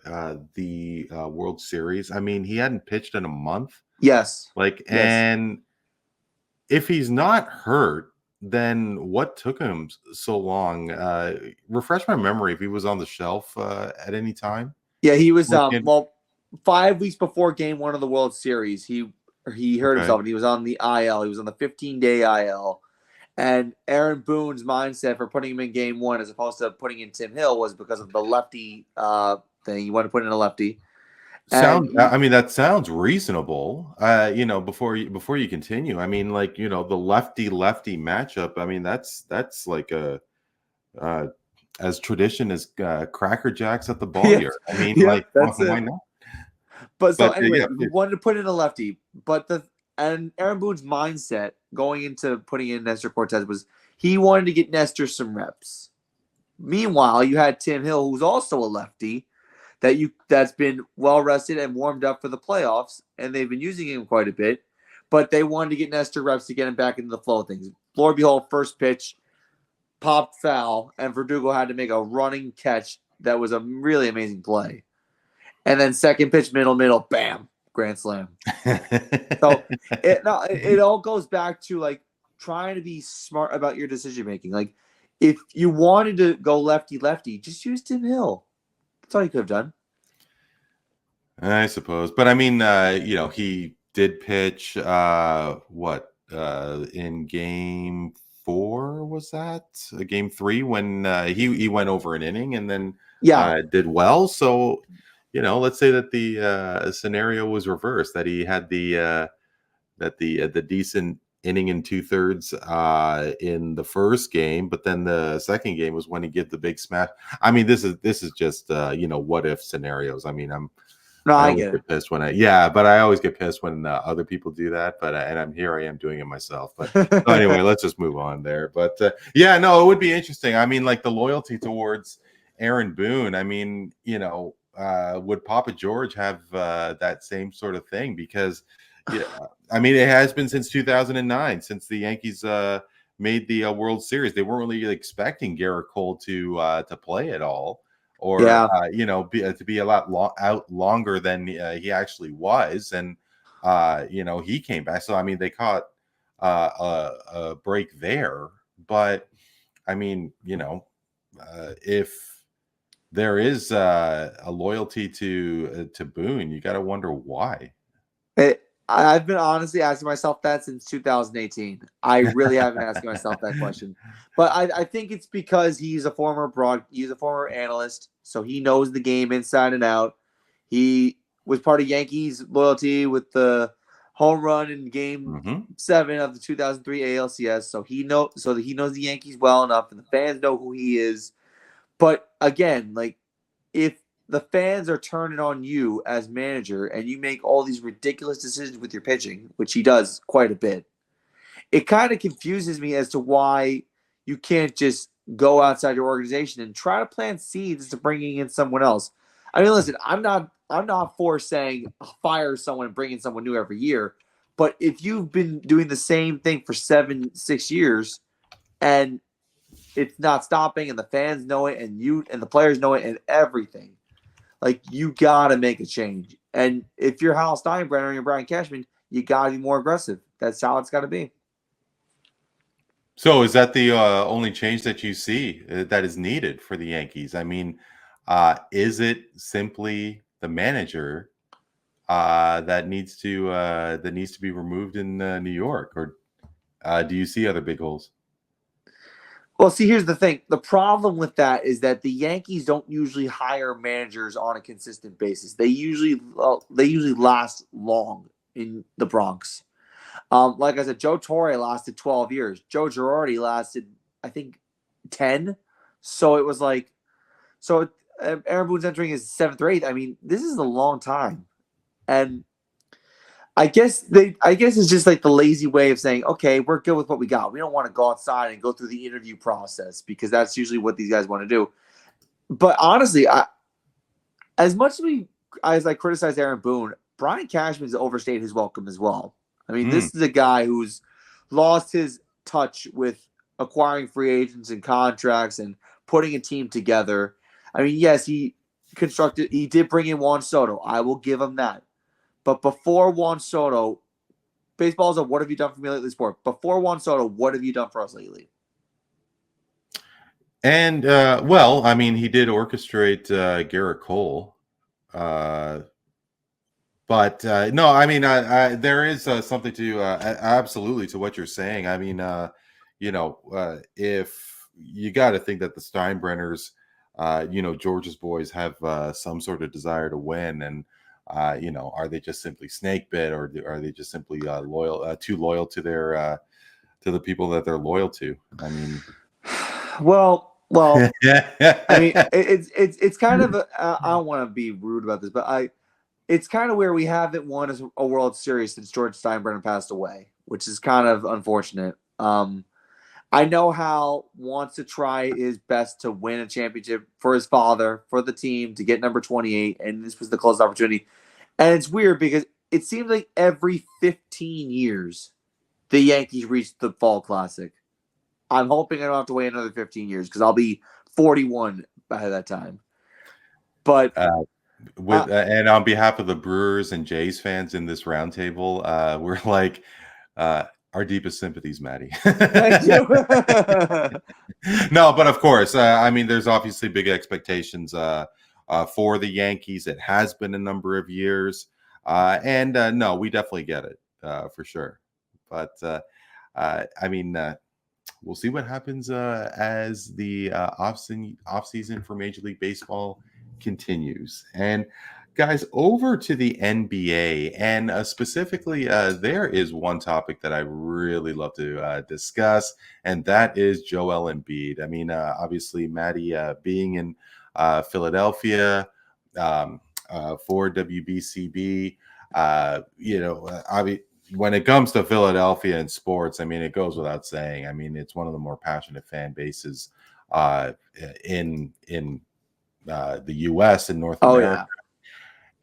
the World Series. I mean, he hadn't pitched in a month. Yes. And if he's not hurt, then what took him so long? Refresh my memory if he was on the shelf at any time. Yeah, he was 5 weeks before Game 1 of the World Series. He hurt himself and he was on the IL. He was on the 15-day IL. And Aaron Boone's mindset for putting him in Game 1 as opposed to putting in Tim Hill was because of the lefty thing. He wanted to put in a lefty. That sounds reasonable. Before you continue, I mean, like, the lefty matchup. I mean, that's like a as tradition as Cracker Jacks at the ball here. I mean, why not? But anyway, we wanted to put in a lefty, and Aaron Boone's mindset going into putting in Nestor Cortez was he wanted to get Nestor some reps. Meanwhile, you had Tim Hill, who's also a lefty, that's been well rested and warmed up for the playoffs, and they've been using him quite a bit. But they wanted to get Nestor reps to get him back into the flow of things. Lo and behold, first pitch popped foul, and Verdugo had to make a running catch that was a really amazing play. And then second pitch, middle, bam, grand slam. So it all goes back to like trying to be smart about your decision making. Like if you wanted to go lefty, just use Tim Hill. That's all you could have done. I suppose, but I mean, he did pitch. In Game 4 was that Game 3 when he went over an inning and then did well. So. Let's say that the scenario was reversed, that he had the decent inning and 2/3 in the first game, but then the second game was when he get the big smash. I mean, this is just what if scenarios. I mean, I get pissed when but I always get pissed when other people do that. But and I am doing it myself. But so anyway, let's just move on there. But it would be interesting. I mean, like the loyalty towards Aaron Boone. I mean, would Papa George have that same sort of thing? Because, I mean, it has been since 2009, since the Yankees made the World Series. They weren't really expecting Garrett Cole to play at all, or to be a lot out longer than he actually was, and he came back. So I mean, they caught a break there, but I mean, if there is a loyalty to Boone, you got to wonder why. I've been honestly asking myself that since 2018. I really haven't asked myself that question, but I think it's because he's a former analyst, so he knows the game inside and out. He was part of Yankees loyalty with the home run in Game 7 of the 2003 ALCS, so he knows the Yankees well enough, and the fans know who he is. But again, like if the fans are turning on you as manager and you make all these ridiculous decisions with your pitching, which he does quite a bit, it kind of confuses me as to why you can't just go outside your organization and try to plant seeds to bringing in someone else. I mean, listen, I'm not for saying fire someone and bring in someone new every year, but if you've been doing the same thing for 6 years and it's not stopping, and the fans know it, and you and the players know it, and everything, like, you gotta make a change. And if you're Hal Steinbrenner and you're Brian Cashman, you gotta be more aggressive. That's how it's got to be. So is that the only change that you see that is needed for the Yankees? I mean, is it simply the manager that needs to be removed in New York, or do you see other big holes? Well, see, here's the thing. The problem with that is that the Yankees don't usually hire managers on a consistent basis. They usually last long in the Bronx. Like I said, Joe Torre lasted 12 years. Joe Girardi lasted, I think, 10. So it was like, Aaron Boone's entering his 7th or 8th. I mean, this is a long time. And I guess it's just like the lazy way of saying, okay, we're good with what we got. We don't want to go outside and go through the interview process, because that's usually what these guys want to do. But honestly, as much as I criticize Aaron Boone, Brian Cashman's overstayed his welcome as well. I mean, this is a guy who's lost his touch with acquiring free agents and contracts and putting a team together. I mean, yes, he did bring in Juan Soto. I will give him that. But before Juan Soto, baseball's a what have you done for me lately sport. Before Juan Soto, what have you done for us lately? And, well, I mean, he did orchestrate Garrett Cole. But no, I mean, there is something to absolutely to what you're saying. I mean, if you got to think that the Steinbrenners, George's boys have some sort of desire to win, and are they just simply snake bit, or are they just simply too loyal to their to the people that they're loyal to? I mean, well, I mean, it's kind of I don't want to be rude about this, but it's kind of where we haven't won a World Series since George Steinbrenner passed away, which is kind of unfortunate. I know Hal wants to try his best to win a championship for his father, for the team, to get number 28, and this was the closest opportunity. And it's weird because it seems like every 15 years the Yankees reach the Fall Classic. I'm hoping I don't have to wait another 15 years because I'll be 41 by that time. But and on behalf of the Brewers and Jays fans in this roundtable, we're like, our deepest sympathies, Maddie. Thank you. No, but of course, I mean, there's obviously big expectations for the Yankees. It has been a number of years, and no, we definitely get it for sure. But I mean, we'll see what happens as the off-season for Major League Baseball continues. And guys, over to the NBA, and specifically, there is one topic that I really love to discuss, and that is Joel Embiid. I mean, obviously, Maddie being in Philadelphia for WBCB, when it comes to Philadelphia and sports, I mean, it goes without saying. I mean, it's one of the more passionate fan bases in the U.S. and North America. Yeah.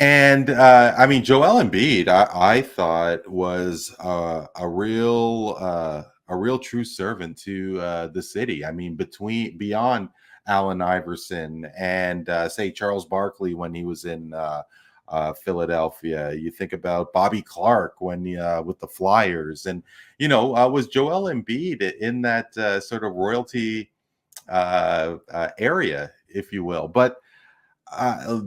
And I mean, Joel Embiid, I thought was a real true servant to the city. I mean, beyond Allen Iverson and say Charles Barkley when he was in Philadelphia. You think about Bobby Clark when with the Flyers, and was Joel Embiid in that sort of royalty area, if you will. But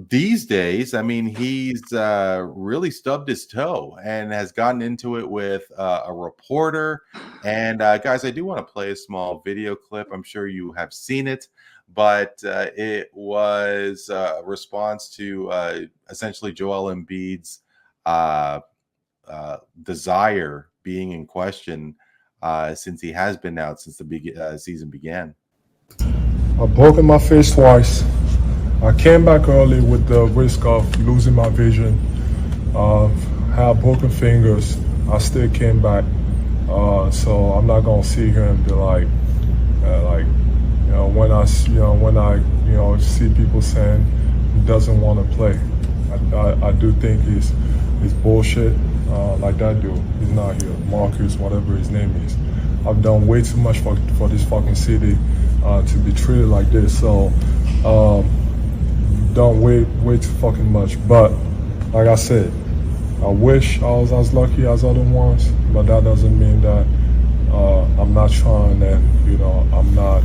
these days, I mean, he's really stubbed his toe and has gotten into it with a reporter. And guys, I do want to play a small video clip. I'm sure you have seen it, but it was a response to essentially Joel Embiid's desire being in question since he has been out since the season began. I've broken my face twice. I came back early with the risk of losing my vision. Had broken fingers. I still came back. So I'm not gonna sit here and be like, when I see people saying he doesn't want to play, I do think it's bullshit. Like that dude, he's not here. Marcus, whatever his name is. I've done way too much for this fucking city to be treated like this. So done way too fucking much. But like I said, I wish I was as lucky as other ones, but that doesn't mean that I'm not trying and I'm not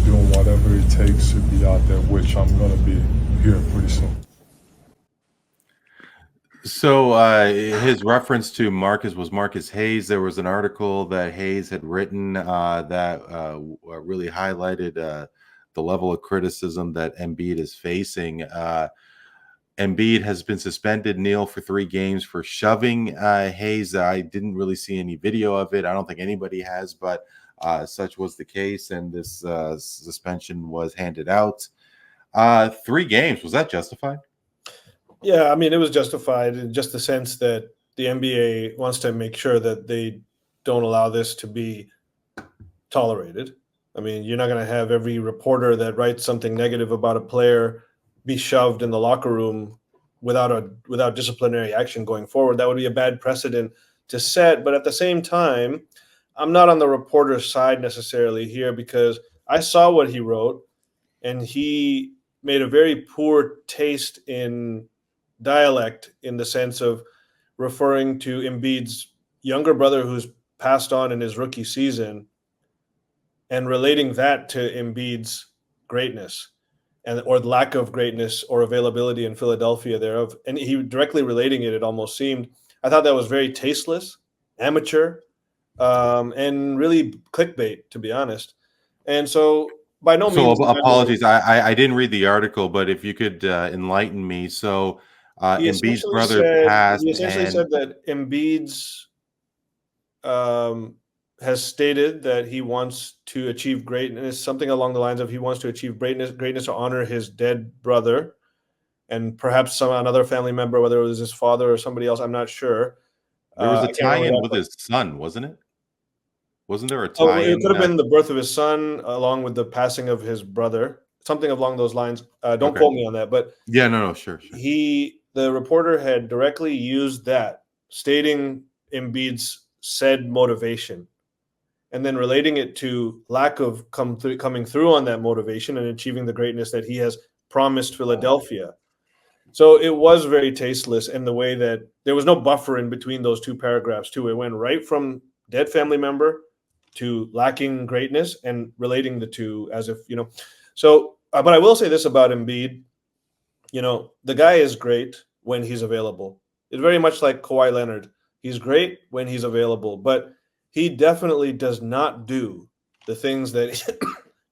doing whatever it takes to be out there, which I'm gonna be here pretty soon. So his reference to Marcus was Marcus Hayes. There was an article that Hayes had written that really highlighted the level of criticism that Embiid is facing. Embiid has been suspended, Neel, for 3 games for shoving Hayes. I didn't really see any video of it. I don't think anybody has, but such was the case, and this suspension was handed out. 3 games, was that justified? Yeah, I mean, it was justified in just the sense that the NBA wants to make sure that they don't allow this to be tolerated. I mean, you're not going to have every reporter that writes something negative about a player be shoved in the locker room without disciplinary action going forward. That would be a bad precedent to set. But at the same time, I'm not on the reporter's side necessarily here, because I saw what he wrote, and he made a very poor taste in dialect, in the sense of referring to Embiid's younger brother who's passed on in his rookie season and relating that to Embiid's greatness or lack of greatness or availability in Philadelphia thereof. And he directly relating it almost seemed. I thought that was very tasteless, amateur, and really clickbait, to be honest. And so by no means. So apologies, I didn't read the article, but if you could enlighten me. So Embiid's brother passed. He essentially said that Embiid's has stated that he wants to achieve greatness, something along the lines of he wants to achieve greatness to honor his dead brother, and perhaps another family member, whether it was his father or somebody else, I'm not sure. There was a tie-in with his son, wasn't it? Wasn't there a tie-in? It could have been the birth of his son along with the passing of his brother, something along those lines. Don't quote me on that, but yeah, no, sure. The reporter had directly used that, stating Embiid's said motivation, and then relating it to lack of coming through on that motivation and achieving the greatness that he has promised Philadelphia. So it was very tasteless in the way that there was no buffer in between those 2 paragraphs too. It went right from dead family member to lacking greatness and relating the 2 as if, So, but I will say this about Embiid. The guy is great when he's available. It's very much like Kawhi Leonard. He's great when he's available, but he definitely does not do the things that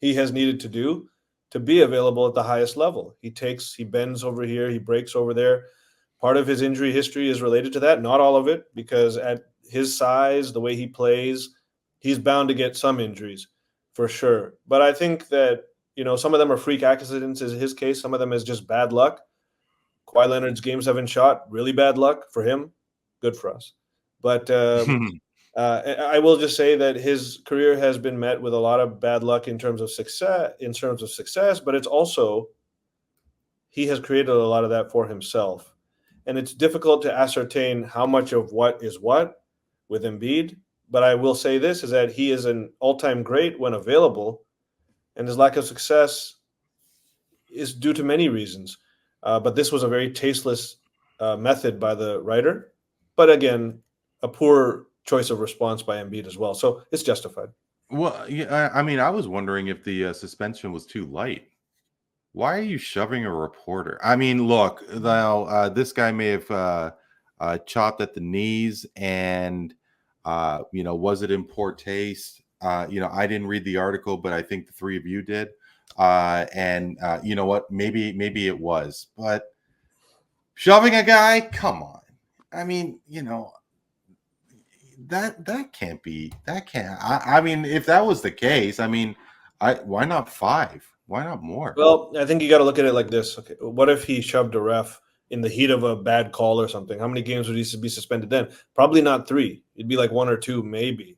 he has needed to do to be available at the highest level. He bends over here, he breaks over there. Part of his injury history is related to that, not all of it, because at his size, the way he plays, he's bound to get some injuries for sure. But I think that, some of them are freak accidents in his case. Some of them is just bad luck. Kawhi Leonard's game 7 shot, really bad luck for him. Good for us. But I will just say that his career has been met with a lot of bad luck in terms of success, but it's also, he has created a lot of that for himself. And it's difficult to ascertain how much of what is what with Embiid. But I will say this, is that he is an all-time great when available, and his lack of success is due to many reasons. But this was a very tasteless method by the writer. But again, a poor choice of response by Embiid as well. So it's justified. Well, yeah, I mean, I was wondering if the suspension was too light. Why are you shoving a reporter? I mean, look, now this guy may have chopped at the knees, and was it in poor taste? I didn't read the article, but I think the 3 of you did. And you know what? Maybe it was, but shoving a guy, come on. I mean, that can't be. That can't. I mean, if that was the case, I mean, why not 5? Why not more? Well, I think you got to look at it like this. Okay, what if he shoved a ref in the heat of a bad call or something? How many games would he be suspended then? Probably not 3. It'd be like 1 or 2, maybe.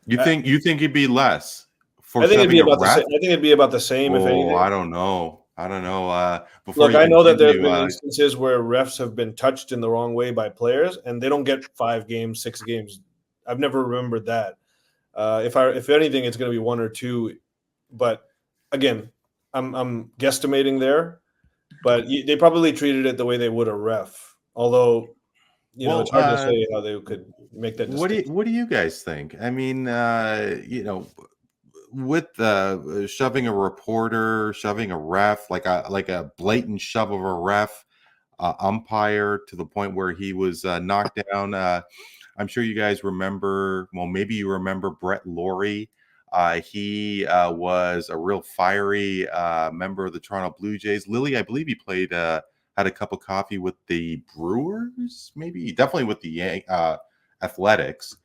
You think he'd be less for I think it'd be shoving a about the ref? same. I think it'd be about the same, if Oh, anything. I don't know. Before Look, you I know that there's been continue, instances where refs have been touched in the wrong way by players, and they don't get 5 games, 6 games. I've never remembered that. If anything, it's going to be 1 or 2. But again, I'm guesstimating there. But they probably treated it the way they would a ref. Although, well, it's hard to say how they could make that distinction. what do you guys think? I mean, with shoving a reporter, shoving a ref, like a blatant shove of a ref, umpire to the point where he was knocked down. I'm sure you guys remember. Well, maybe you remember Brett Laurie. He was a real fiery member of the Toronto Blue Jays. Lily, I believe he played, had a cup of coffee with the Brewers, maybe definitely with the Athletics.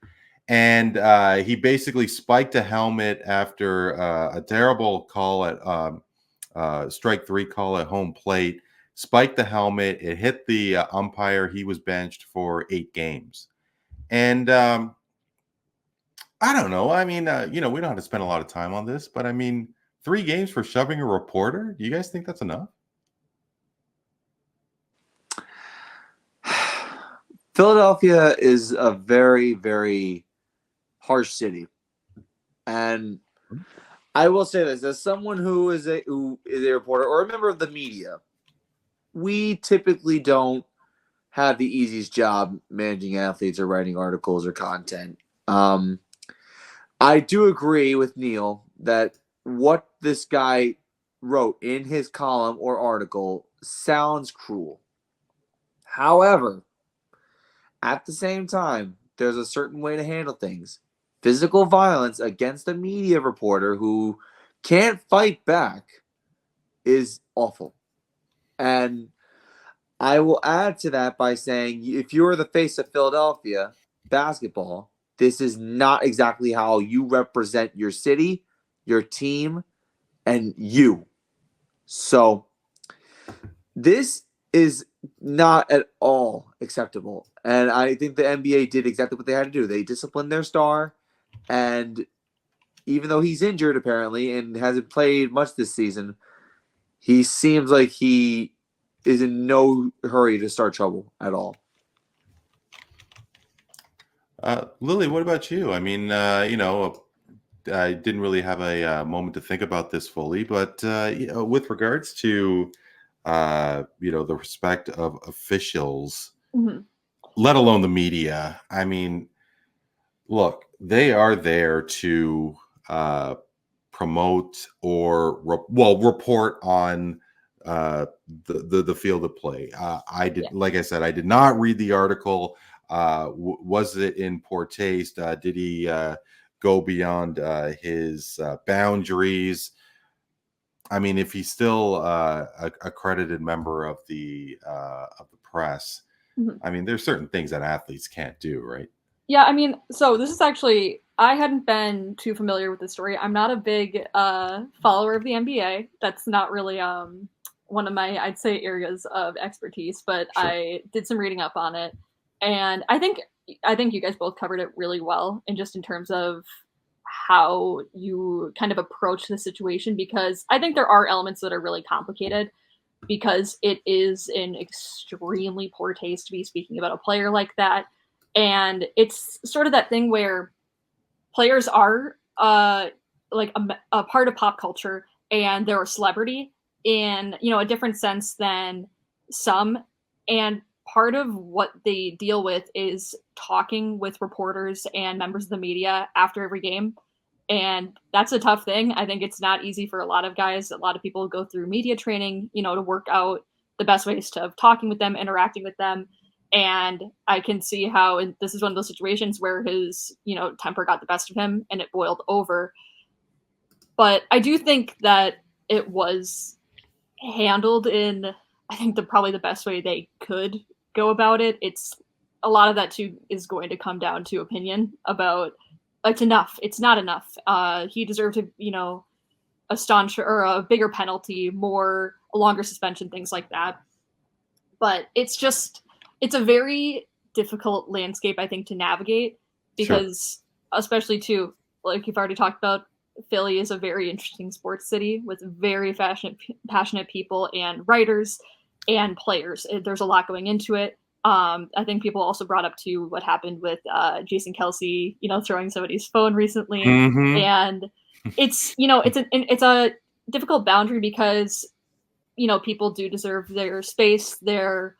And he basically spiked a helmet after a terrible call at strike 3 call at home plate. Spiked the helmet. It hit the umpire. He was benched for 8 games. And I don't know. I mean, we don't have to spend a lot of time on this, but I mean, 3 games for shoving a reporter. Do you guys think that's enough? Philadelphia is a very, very harsh city. And I will say this, as someone who is a reporter or a member of the media, we typically don't have the easiest job managing athletes or writing articles or content. I do agree with Neel that what this guy wrote in his column or article sounds cruel. However, at the same time, there's a certain way to handle things. Physical violence against a media reporter who can't fight back is awful. And I will add to that by saying, if you're the face of Philadelphia basketball, this is not exactly how you represent your city, your team, and you. So this is not at all acceptable. And I think the NBA did exactly what they had to do. They disciplined their star. And even though he's injured apparently and hasn't played much this season, he seems like he is in no hurry to start trouble at all. Lily, what about you? I mean, I didn't really have a moment to think about this fully, but with regards to the respect of officials, let alone the media. I mean, look, they are there to promote or report on the field of play. Like I said, I did not read the article. Was it in poor taste? Did he go beyond his boundaries? I mean, if he's still a accredited member of the press, I mean, there's certain things that athletes can't do, right? Yeah, I mean, so this is actually, I hadn't been too familiar with this story. I'm not a big follower of the NBA. That's not really one of my, I'd say, areas of expertise, but Sure. I did some reading up on it. And I think you guys both covered it really well, and just in terms of how you kind of approach the situation, because I think there are elements that are really complicated, because it is in extremely poor taste to be speaking about a player like that. And it's sort of that thing where players are like a part of pop culture, and they're a celebrity in, a different sense than some. And part of what they deal with is talking with reporters and members of the media after every game. And that's a tough thing. I think it's not easy for a lot of guys. A lot of people go through media training, to work out the best ways of talking with them, interacting with them. And I can see how this is one of those situations where his, temper got the best of him and it boiled over. But I do think that it was handled in, I think, probably the best way they could go about it. It's a lot of that too is going to come down to opinion about it's enough. It's not enough. He deserved to, a staunch or a bigger penalty, a longer suspension, things like that. But it's a very difficult landscape, I think, to navigate, because especially too, like you've already talked about, Philly is a very interesting sports city with very passionate people and writers and players. There's a lot going into it. I think people also brought up too what happened with Jason Kelsey, throwing somebody's phone recently, and it's it's a difficult boundary because people do deserve their space, the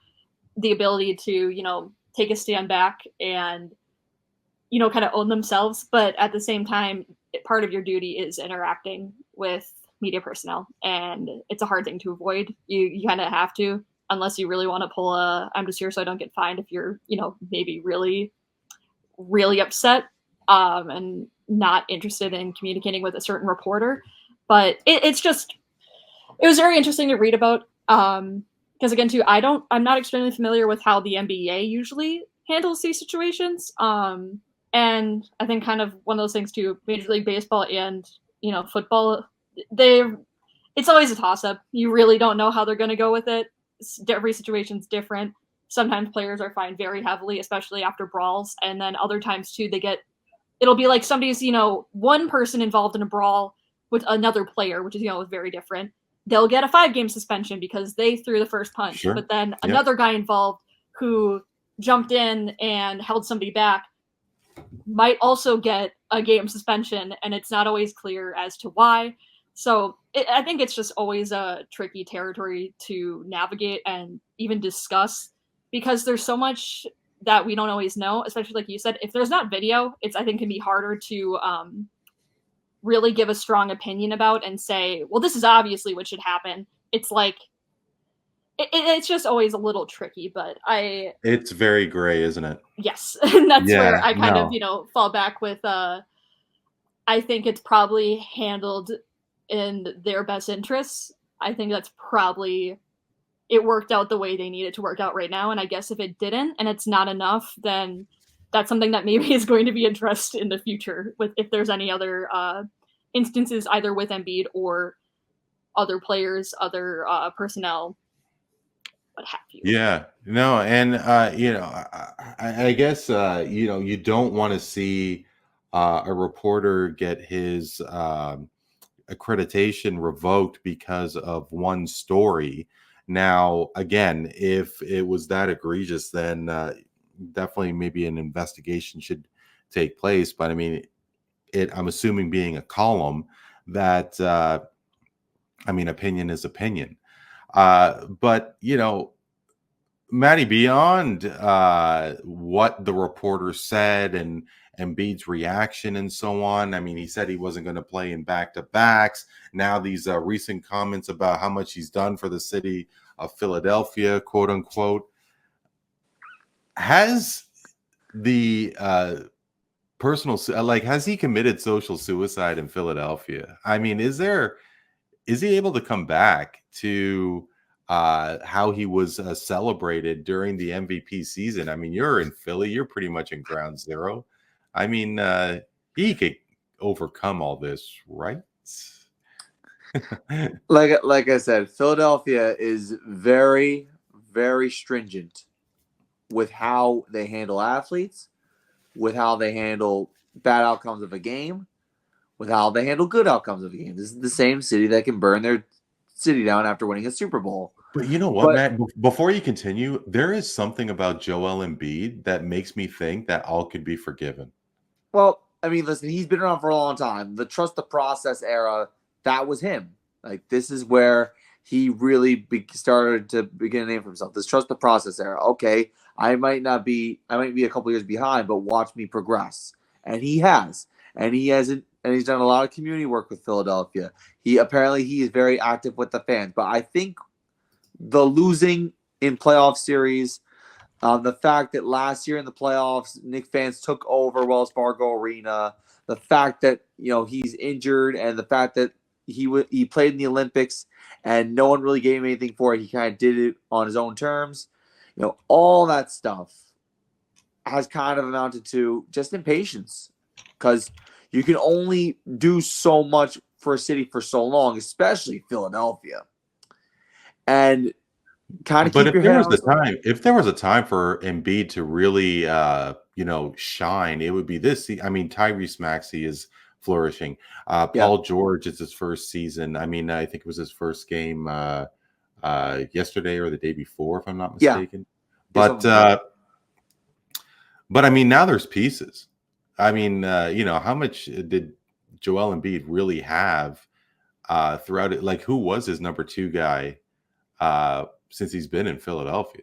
ability to take a stand back and kind of own themselves, but at the same time, part of your duty is interacting with media personnel, and it's a hard thing to avoid. You kind of have to, unless you really want to pull I'm just here so I don't get fined if you're, maybe really, really upset and not interested in communicating with a certain reporter. But it was very interesting to read about. Because again, too, I'm not extremely familiar with how the NBA usually handles these situations. And I think kind of one of those things too, Major League Baseball and, football, it's always a toss-up. You really don't know how they're going to go with it. Every situation's different. Sometimes players are fined very heavily, especially after brawls. And then other times too, it'll be like somebody's, one person involved in a brawl with another player, which is, very different. They'll get a 5-game suspension because they threw the first punch. Sure. But then another guy involved who jumped in and held somebody back might also get a game suspension, and it's not always clear as to why. So I think it's just always a tricky territory to navigate and even discuss, because there's so much that we don't always know, especially like you said, if there's not video, I think can be harder to really give a strong opinion about and say, well, this is obviously what should happen. It's like, it's just always a little tricky, but it's very gray, isn't it? Yes. And that's where I kind of, fall back with, I think it's probably handled in their best interests. I think that's probably, it worked out the way they need it to work out right now. And I guess if it didn't, and it's not enough, then that's something that maybe is going to be addressed in the future if there's any other instances, either with Embiid or other players, other personnel, what have you. Yeah, no, and I guess you don't want to see a reporter get his accreditation revoked because of one story. Now, again, if it was that egregious, then definitely maybe an investigation should take place. But I mean, I'm assuming being a column that opinion is opinion. But Matty, beyond what the reporter said and Embiid's reaction and so on, I mean, he said he wasn't going to play in back-to-backs. Now these recent comments about how much he's done for the city of Philadelphia, quote unquote. Has the has he committed social suicide in Philadelphia? I mean, is he able to come back to how he was celebrated during the MVP season? I mean, you're in Philly, you're pretty much in ground zero. I mean, he could overcome all this, right? Like I said, Philadelphia is very, very stringent with how they handle athletes, with how they handle bad outcomes of a game, with how they handle good outcomes of a game. This is the same city that can burn their city down after winning a Super Bowl. But you know what, Matt? Before you continue, there is something about Joel Embiid that makes me think that all could be forgiven. Well, I mean, listen, he's been around for a long time. The trust the process era, that was him. Like, this is where he really started to begin a name for himself. This trust the process era. Okay, I might be a couple years behind, but watch me progress. And he has. And he's done a lot of community work with Philadelphia. He is very active with the fans. But I think the losing in playoff series, the fact that last year in the playoffs, Knicks fans took over Wells Fargo Arena, the fact that he's injured, and the fact that he played in the Olympics and no one really gave him anything for it. He kind of did it on his own terms. All that stuff has kind of amounted to just impatience, because you can only do so much for a city for so long, especially Philadelphia. And kind of keep your head on. If there was a time for Embiid to really shine, it would be this. I mean, Tyrese Maxey is flourishing. Paul George, it's his first season. I mean, I think it was his first game yesterday or the day before, if I'm not mistaken. But I mean, now there's pieces. I mean, how much did Joel Embiid really have throughout it? Like, who was his number 2 guy since he's been in Philadelphia?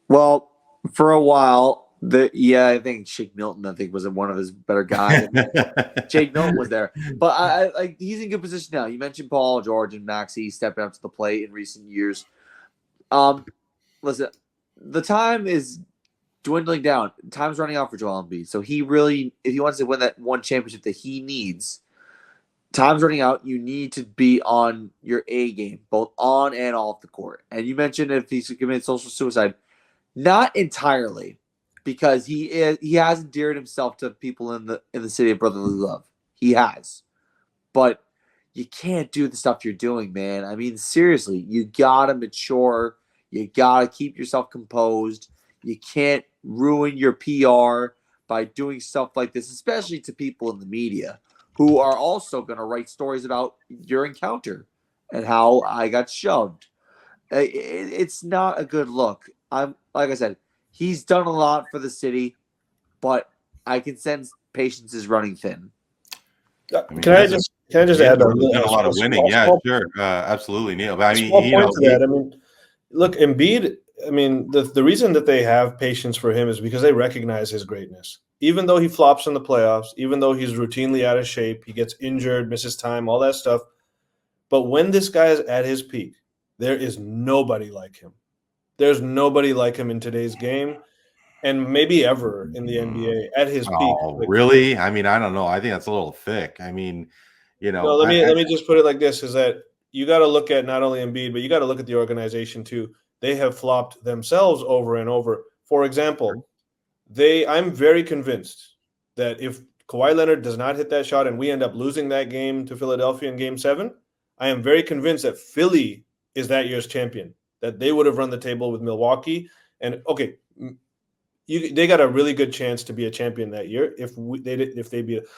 Well, for a while, I think Shake Milton, was one of his better guys. Shake Milton was there, but he's in good position now. You mentioned Paul George and Maxey stepping up to the plate in recent years. Listen, the time is dwindling down. Time's running out for Joel Embiid. So he really, if he wants to win that one championship that he needs, time's running out. You need to be on your A game, both on and off the court. And you mentioned if he's committed social suicide. Not entirely, because he has endeared himself to people in the city of brotherly love. He has, but you can't do the stuff you're doing, man. I mean, seriously, you gotta mature. You gotta keep yourself composed. You can't ruin your PR by doing stuff like this, especially to people in the media who are also going to write stories about your encounter and how I got shoved. It's not a good look. Like I said, he's done a lot for the city, but I can sense patience is running thin. Can I just add a lot of winning? Yeah, sure, absolutely, Neil. But I mean, I mean, look, Embiid. I mean, the reason that they have patience for him is because they recognize his greatness. Even though he flops in the playoffs, even though he's routinely out of shape, he gets injured, misses time, all that stuff. But when this guy is at his peak, there is nobody like him. There's nobody like him in today's game, and maybe ever in the NBA at his peak. Oh, really? I mean, I don't know. I think that's a little thick. I mean, No, let me just put it like this: is that you got to look at not only Embiid, but you got to look at the organization too. They have flopped themselves over and over. For example, I'm very convinced that if Kawhi Leonard does not hit that shot and we end up losing that game to Philadelphia in Game 7, I am very convinced that Philly is that year's champion, that they would have run the table with Milwaukee. And, okay, they got a really good chance to be a champion that year if they beat it.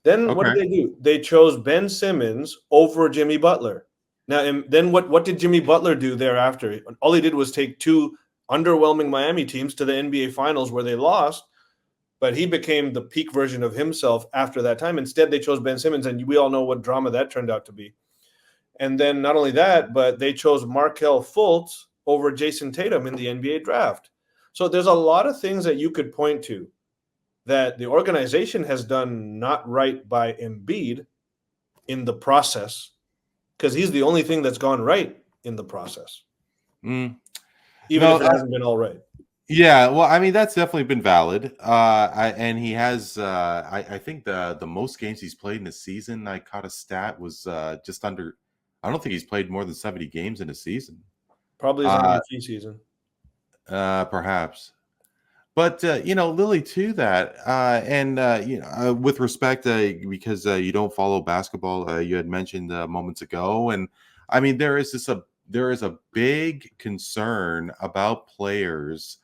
Then what did they do? They chose Ben Simmons over Jimmy Butler. Now, and then what did Jimmy Butler do thereafter? All he did was take 2 underwhelming Miami teams to the NBA Finals where they lost, but he became the peak version of himself after that time. Instead, they chose Ben Simmons, and we all know what drama that turned out to be. And then not only that, but they chose Markelle Fultz over Jason Tatum in the NBA draft. So there's a lot of things that you could point to that the organization has done not right by Embiid in the process, because he's the only thing that's gone right in the process. Even if it hasn't been all right. Yeah, well, I mean, that's definitely been valid. And he has, I think the most games he's played in a season, I caught a stat, was just under, I don't think he's played more than 70 games in a season. Probably his MVP season. Perhaps. But, Lily, to that, with respect, because you don't follow basketball, you had mentioned moments ago, and I mean, there is a big concern about players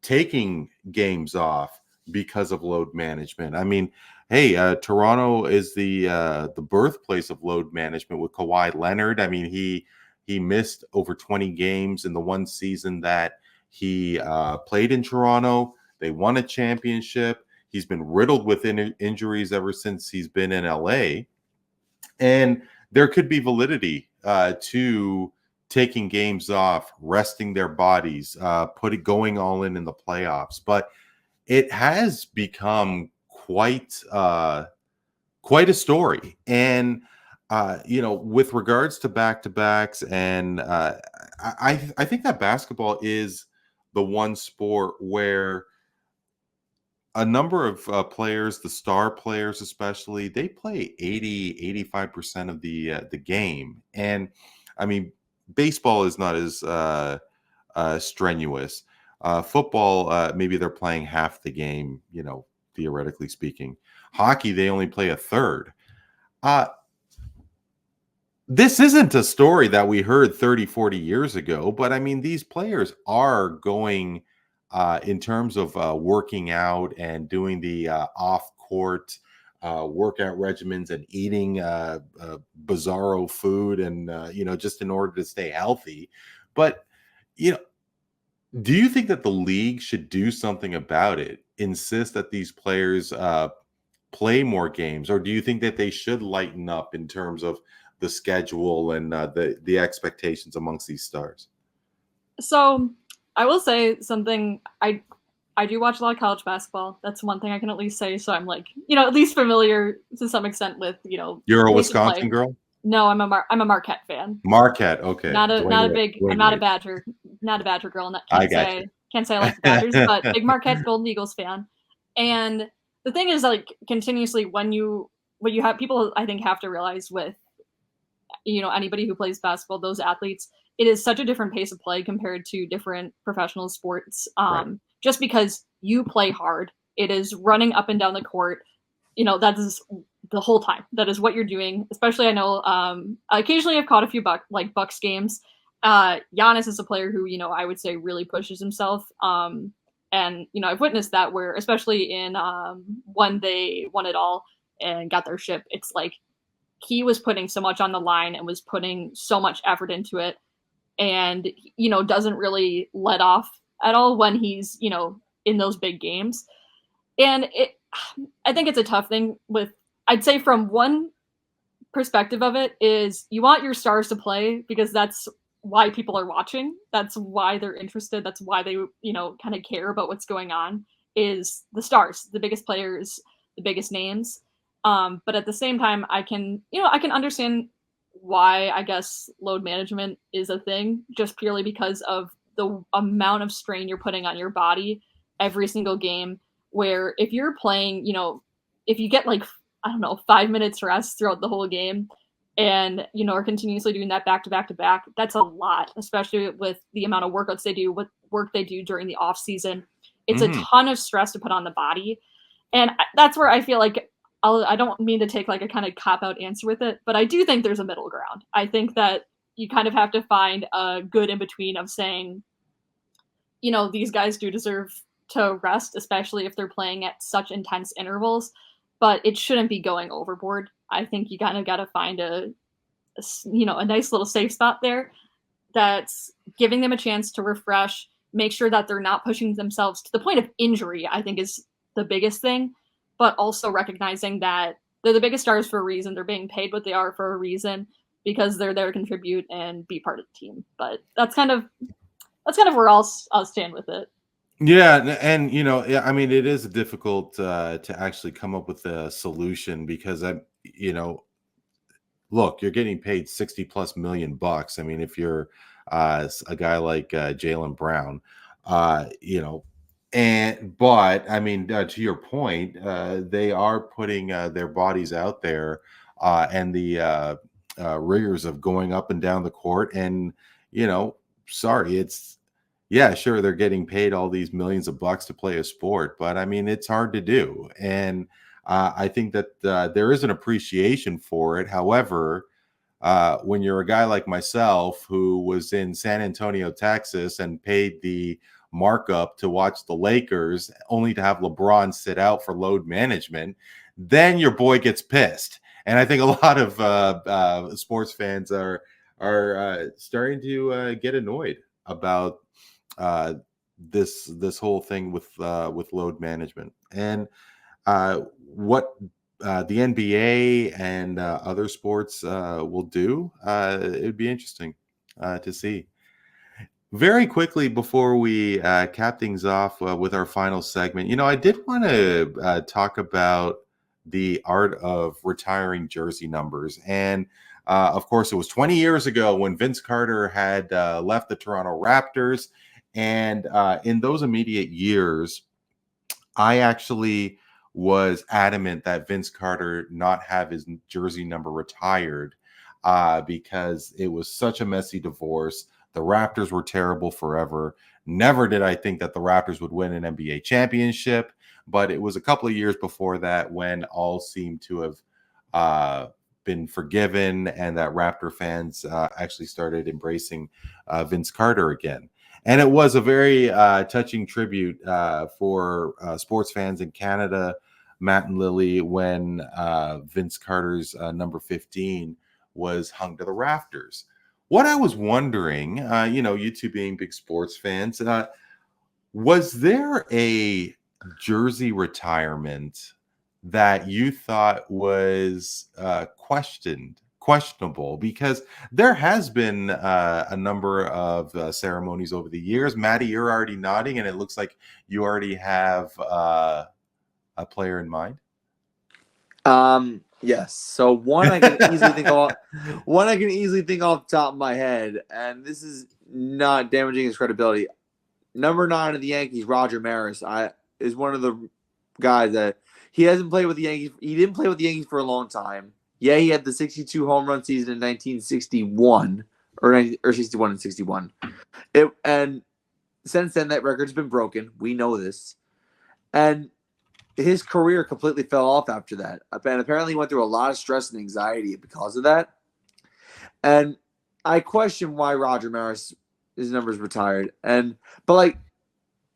taking games off because of load management. I mean, hey, Toronto is the birthplace of load management with Kawhi Leonard. I mean, he missed over 20 games in the one season that he played in Toronto. They won a championship. He's been riddled with injuries ever since he's been in LA. And there could be validity to taking games off, resting their bodies, going all in the playoffs. But it has become quite a story. And with regards to back-to-backs, and I think that basketball is the one sport where a number of players, the star players especially, they play 85% of the game. And I mean, baseball is not as strenuous. Football, maybe they're playing half the game, theoretically speaking. Hockey, they only play a third. This isn't a story that we heard 30, 40 years ago, but I mean, these players are going in terms of working out and doing the court workout regimens and eating bizarro food and just in order to stay healthy. But do you think that the league should do something about it? Insist that these players play more games, or do you think that they should lighten up in terms of the schedule and the expectations amongst these stars? So I will say something. I do watch a lot of college basketball. That's one thing I can at least say. So I'm like, at least familiar to some extent with, You're a Wisconsin girl? No, I'm a Marquette fan. Marquette, okay. I'm not a Badger girl. Can't say I like the Badgers, but big Marquette Golden Eagles fan. And the thing is, like, continuously when you have people, I think, have to realize with, anybody who plays basketball, those athletes, it is such a different pace of play compared to different professional sports. Right. Just because you play hard, it is running up and down the court. That is the whole time. That is what you're doing. Especially, I know, occasionally I've caught a few Bucks games. Giannis is a player who, I would say really pushes himself. And, I've witnessed that where, especially in when they won it all and got their ship, it's like he was putting so much on the line and was putting so much effort into it and, doesn't really let off at all when he's, in those big games. And I think it's a tough thing I'd say from one perspective of it is you want your stars to play because that's why people are watching. That's why they're interested. That's why they, kind of care about what's going on is the stars, the biggest players, the biggest names. But at the same time, I can understand why I guess load management is a thing just purely because of the amount of strain you're putting on your body every single game, where if you're playing, if you get 5 minutes rest throughout the whole game and, are continuously doing that back to back to back, that's a lot, especially with the amount of workouts they do, what work they do during the off season. It's a ton of stress to put on the body. And that's where I feel like I don't mean to take a kind of cop out answer with it, but I do think there's a middle ground. I think that you kind of have to find a good in between of saying, these guys do deserve to rest, especially if they're playing at such intense intervals, but it shouldn't be going overboard. I think you kind of got to find a nice little safe spot there that's giving them a chance to refresh, make sure that they're not pushing themselves to the point of injury, I think is the biggest thing, but also recognizing that they're the biggest stars for a reason. They're being paid what they are for a reason because they're there to contribute and be part of the team. But that's kind of where I'll stand with it. Yeah, and I mean, it is difficult to actually come up with a solution because look, you're getting paid $60+ million. I mean, if you're a guy like Jaylen Brown, but I mean, to your point, they are putting their bodies out there and the rigors of going up and down the court, and sorry, yeah, sure, they're getting paid all these millions of bucks to play a sport, but I mean, it's hard to do. And I think that there is an appreciation for it. However, when you're a guy like myself who was in San Antonio, Texas, and paid the markup to watch the Lakers only to have LeBron sit out for load management, then your boy gets pissed. And I think a lot of sports fans are starting to get annoyed about this whole thing with load management. And what the NBA and other sports will do, it would be interesting to see. Very quickly before we cap things off with our final segment, I did want to talk about the art of retiring jersey numbers. And of course, it was 20 years ago when Vince Carter had left the Toronto Raptors. And in those immediate years, I actually was adamant that Vince Carter not have his jersey number retired because it was such a messy divorce. The Raptors were terrible forever. Never did I think that the Raptors would win an NBA championship, but it was a couple of years before that when all seemed to have been forgiven and that Raptor fans actually started embracing Vince Carter again. And it was a very touching tribute for sports fans in Canada Matt and Lily when Vince Carter's number 15 was hung to the rafters. What I was wondering, you two being big sports fans, was there a jersey retirement that you thought was questionable? Because there has been a number of ceremonies over the years. Maddie, you're already nodding, and it looks like you already have a player in mind. Yes. So one I can easily think off the top of my head, and this is not damaging his credibility. Number 9 of the Yankees, Roger Maris, is one of the guys that he hasn't played with the Yankees. He didn't play with the Yankees for a long time. Yeah, he had the 62 home run season in 1961 or 61 and 61. And since then, that record's been broken. We know this, and his career completely fell off after that. And apparently, he went through a lot of stress and anxiety because of that. And I question why Roger Maris, his numbers retired. But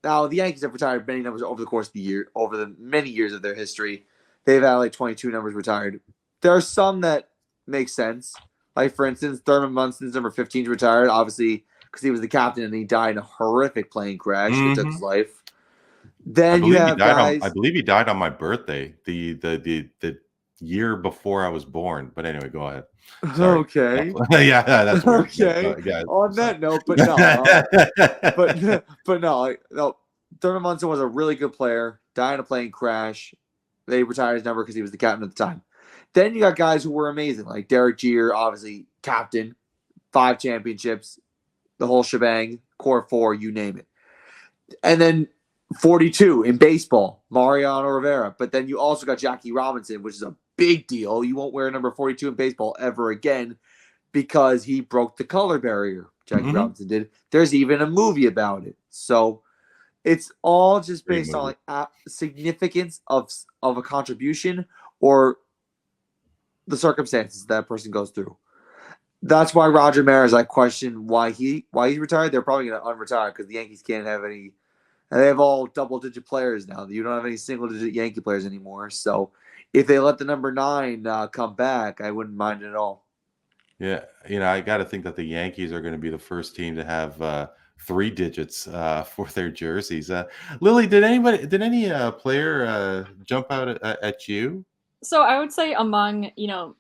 now the Yankees have retired many numbers over the course of the year, over the many years of their history. They've had 22 numbers retired. There are some that make sense. Like, for instance, Thurman Munson's number 15 retired, obviously, because he was the captain and he died in a horrific plane crash that took his life. Then you have guys. I believe he died on my birthday, the year before I was born. But anyway, go ahead. Sorry. Okay. Yeah, that's weird. Okay. Yeah, on that note, but no, no. Thurman Munson was a really good player. Died in a plane crash. They retired his number because he was the captain at the time. Then you got guys who were amazing, like Derek Jeter, obviously captain, 5 championships, the whole shebang, core 4, you name it. And then 42 in baseball, Mariano Rivera. But then you also got Jackie Robinson, which is a big deal. You won't wear number 42 in baseball ever again because he broke the color barrier. Jackie Robinson did. There's even a movie about it. So it's all just based on significance of a contribution or the circumstances that person goes through. That's why Roger Maris, I question why he's retired. They're probably going to unretire because the Yankees can't have any. And they have all double-digit players now. You don't have any single-digit Yankee players anymore. So if they let the number 9 come back, I wouldn't mind it at all. Yeah, I got to think that the Yankees are going to be the first team to have 3 digits for their jerseys. Lily, did any player jump out at you? So I would say among,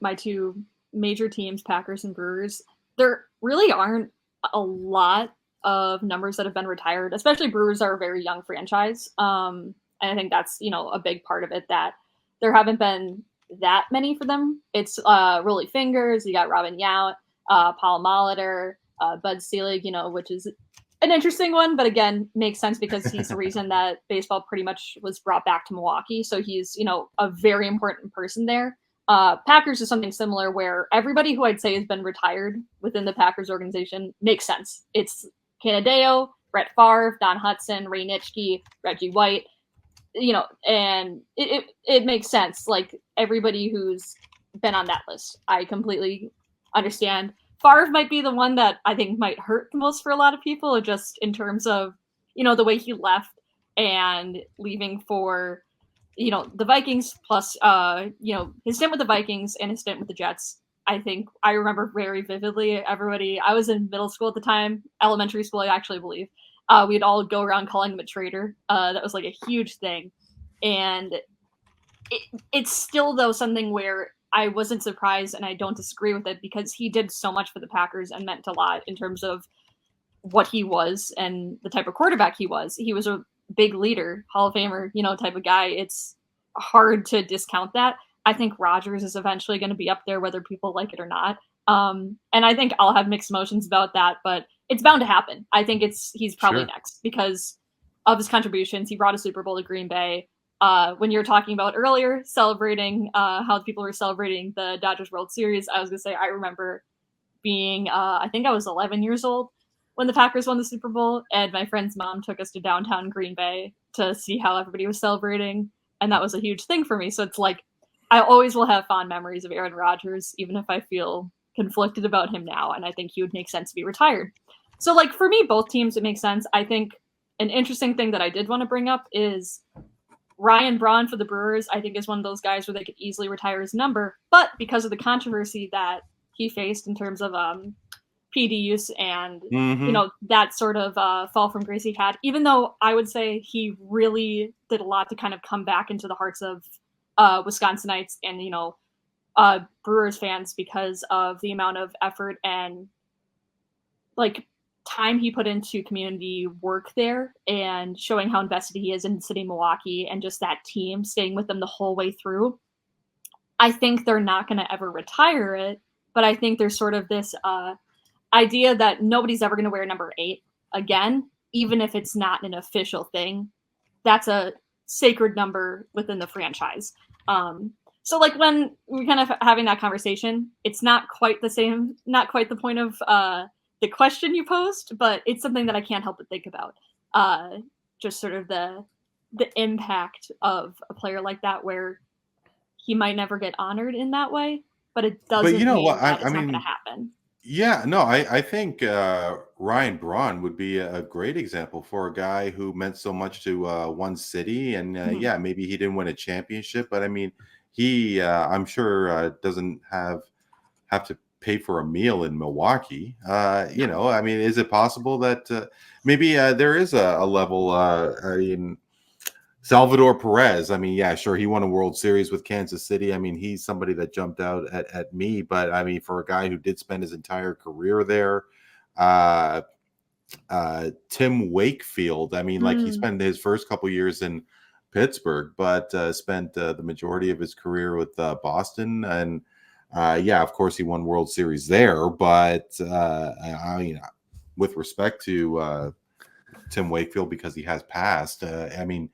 my 2 major teams, Packers and Brewers, there really aren't a lot of numbers that have been retired, especially Brewers are a very young franchise. And I think that's, a big part of it, that there haven't been that many for them. It's Rolly Fingers, you got Robin Yount, Paul Molitor, Bud Selig, which is an interesting one, but again, makes sense because he's the reason that baseball pretty much was brought back to Milwaukee. So he's, a very important person there. Packers is something similar where everybody who I'd say has been retired within the Packers organization makes sense. It's Canadeo, Brett Favre, Don Hudson, Ray Nitschke, Reggie White, and it makes sense. Like, everybody who's been on that list, I completely understand. Favre might be the one that I think might hurt the most for a lot of people, just in terms of, the way he left and leaving for, the Vikings, plus, his stint with the Vikings and his stint with the Jets. I think I remember very vividly I was in middle school at the time, elementary school, I actually believe. We'd all go around calling him a traitor. That was like a huge thing. And it's still, though, something where I wasn't surprised and I don't disagree with it because he did so much for the Packers and meant a lot in terms of what he was and the type of quarterback he was. He was a big leader, Hall of Famer, type of guy. It's hard to discount that. I think Rodgers is eventually going to be up there, whether people like it or not. And I think I'll have mixed emotions about that, but it's bound to happen. I think he's probably next because of his contributions. He brought a Super Bowl to Green Bay. When you were talking about earlier, celebrating how people were celebrating the Dodgers World Series, I was going to say, I remember being, I think I was 11 years old when the Packers won the Super Bowl, and my friend's mom took us to downtown Green Bay to see how everybody was celebrating, and that was a huge thing for me. So it's like, I always will have fond memories of Aaron Rodgers, even if I feel conflicted about him now, and I think he would make sense to be retired. So, like, for me, both teams, it makes sense. I think an interesting thing that I did want to bring up is Ryan Braun for the Brewers, I think, is one of those guys where they could easily retire his number, but because of the controversy that he faced in terms of PD use and that sort of fall from grace he had, even though I would say he really did a lot to kind of come back into the hearts of Wisconsinites and Brewers fans because of the amount of effort and like time he put into community work there and showing how invested he is in the city of Milwaukee and just that team staying with them the whole way through. I think they're not going to ever retire it, but I think there's sort of this idea that nobody's ever going to wear number 8 again, even if it's not an official thing. That's a sacred number within the franchise. So like when we're kind of having that conversation, it's not quite the same, not quite the point of the question you posed, but it's something that I can't help but think about. Just sort of the impact of a player like that, where he might never get honored in that way, but it doesn't mean that it's not going to happen. Yeah, no, I think Ryan Braun would be a great example for a guy who meant so much to one city. And yeah, maybe he didn't win a championship, but I mean, he, I'm sure, doesn't have to pay for a meal in Milwaukee. I mean, is it possible that maybe there is a level in Salvador Perez? I mean, yeah, sure, he won a World Series with Kansas City. I mean, he's somebody that jumped out at me, but I mean, for a guy who did spend his entire career there, Tim Wakefield, I mean, like he spent his first couple years in Pittsburgh, but spent the majority of his career with Boston. And yeah, of course, he won World Series there. But with respect to Tim Wakefield, because he has passed, I mean,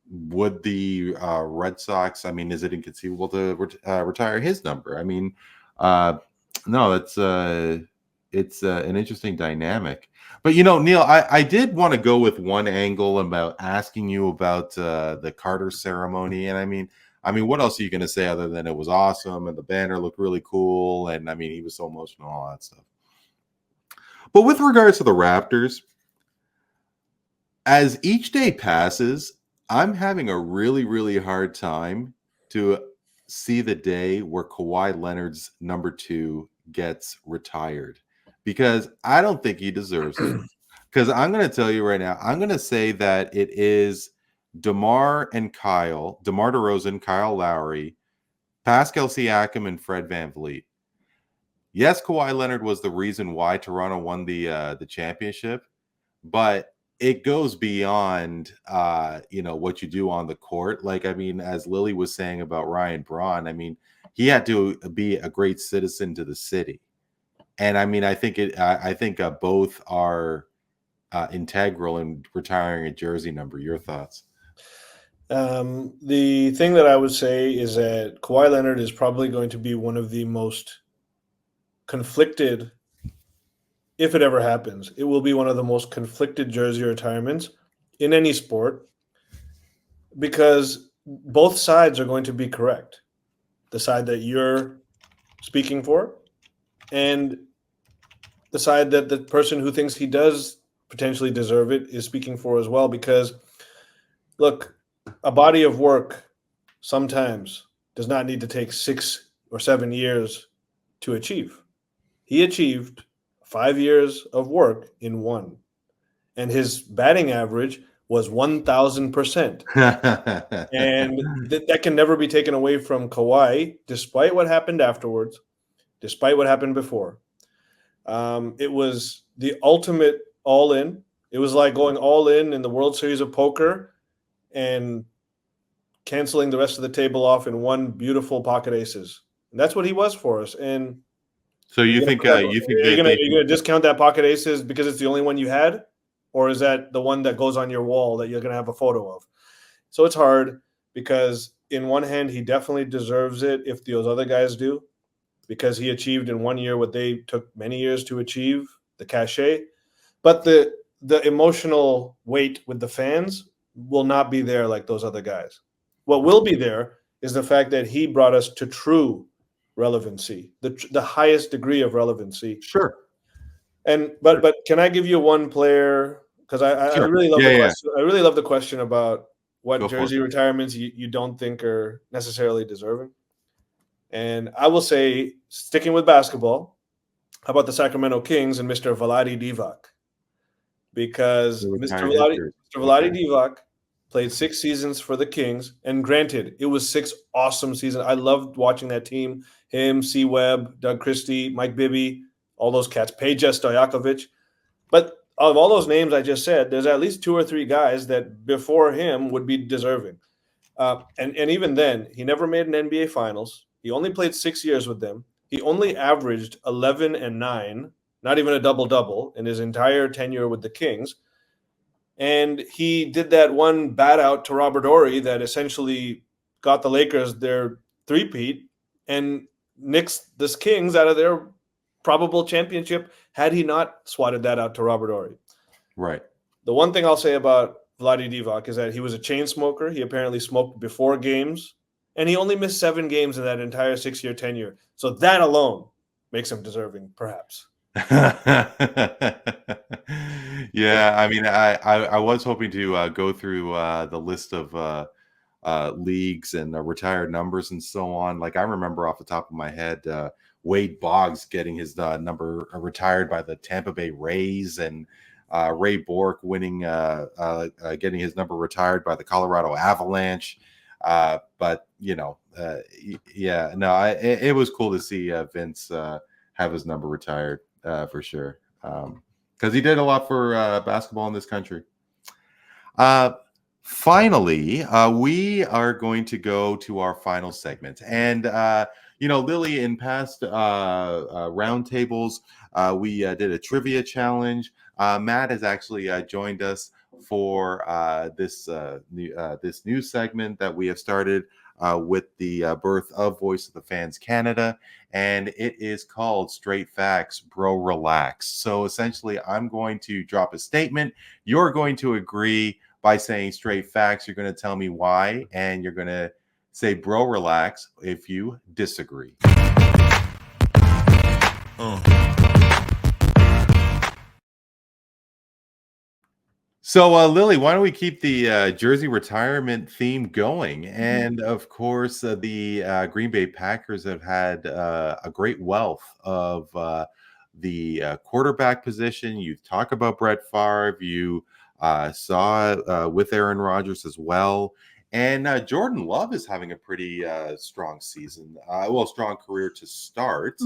would the Red Sox, I mean, is it inconceivable to retire his number? I mean, no, it's an interesting dynamic. But, Neil, I did want to go with one angle about asking you about the Carter ceremony. And I mean, what else are you going to say other than it was awesome and the banner looked really cool? And I mean, he was so emotional, all that stuff. But with regards to the Raptors, as each day passes, I'm having a really, really hard time to see the day where Kawhi Leonard's number 2 gets retired, because I don't think he deserves it. Because I'm going to tell you right now, I'm going to say that it is DeMar DeRozan, Kyle Lowry, Pascal Siakam, and Fred VanVleet. Yes, Kawhi Leonard was the reason why Toronto won the championship, but it goes beyond what you do on the court. Like, I mean, as Lily was saying about Ryan Braun, I mean, he had to be a great citizen to the city. And I mean, I think both are integral in retiring a jersey number. Your thoughts? The thing that I would say is that Kawhi Leonard is probably going to be one of the most conflicted, if it ever happens, it will be one of the most conflicted jersey retirements in any sport, because both sides are going to be correct. The side that you're speaking for and the side that the person who thinks he does potentially deserve it is speaking for as well. Because, look, a body of work sometimes does not need to take 6 or 7 years to achieve. He achieved 5 years of work in 1, and his batting average was 1,000%. And that can never be taken away from Kawhi, despite what happened afterwards, despite what happened before. It was the ultimate all-in. It was like going all in the World Series of Poker and canceling the rest of the table off in one beautiful pocket aces. And that's what he was for us. And so you think you're gonna discount that pocket aces because it's the only one you had, or is that the one that goes on your wall that you're gonna have a photo of? So it's hard, because in one hand he definitely deserves it if those other guys do, because he achieved in 1 year what they took many years to achieve, the cachet. But the emotional weight with the fans will not be there like those other guys. What will be there is the fact that he brought us to true relevancy, the highest degree of relevancy. Sure. But can I give you one player? Because I really love the question. I really love the question about what Go for jersey it. retirements you don't think are necessarily deserving. And I will say, sticking with basketball, how about the Sacramento Kings and Mr. Vlade Divac? Because He Mr. retired his Vlade, jersey. Mr. Vlade Okay. Divac played 6 seasons for the Kings. And granted, it was 6 awesome seasons. I loved watching that team. Him, C. Webb, Doug Christie, Mike Bibby, all those cats, Peja Stojakovic. But of all those names I just said, there's at least 2 or 3 guys that before him would be deserving. And even then, he never made an NBA Finals. He only played 6 years with them. He only averaged 11 and 9, not even a double-double in his entire tenure with the Kings. And he did that one bat out to Robert Horry that essentially got the Lakers their three-peat and nixed the Kings out of their probable championship had he not swatted that out to Robert Horry. Right. The one thing I'll say about Vlade Divac is that he was a chain smoker. He apparently smoked before games, and he only missed 7 games in that entire 6-year tenure. So that alone makes him deserving, perhaps. Yeah, I mean, I was hoping to go through the list of leagues and retired numbers and so on. Like I remember off the top of my head, Wade Boggs getting his number retired by the Tampa Bay Rays, and Ray Bork winning, getting his number retired by the Colorado Avalanche. But yeah, no, it was cool to see Vince have his number retired for sure, because he did a lot for basketball in this country. Finally, we are going to go to our final segment. And, Lily, in past roundtables, we did a trivia challenge. Matt has actually joined us for this new segment that we have started with the birth of Voice of the Fans Canada. And it is called Straight Facts, Bro Relax. So essentially, I'm going to drop a statement. You're going to agree by saying straight facts. You're going to tell me why, and you're going to say bro relax if you disagree. So Lily, why don't we keep the jersey retirement theme going? And of course, the Green Bay Packers have had a great wealth of the quarterback position. You talk about Brett Favre, you saw with Aaron Rodgers as well. And Jordan Love is having a pretty strong season. Strong career to start.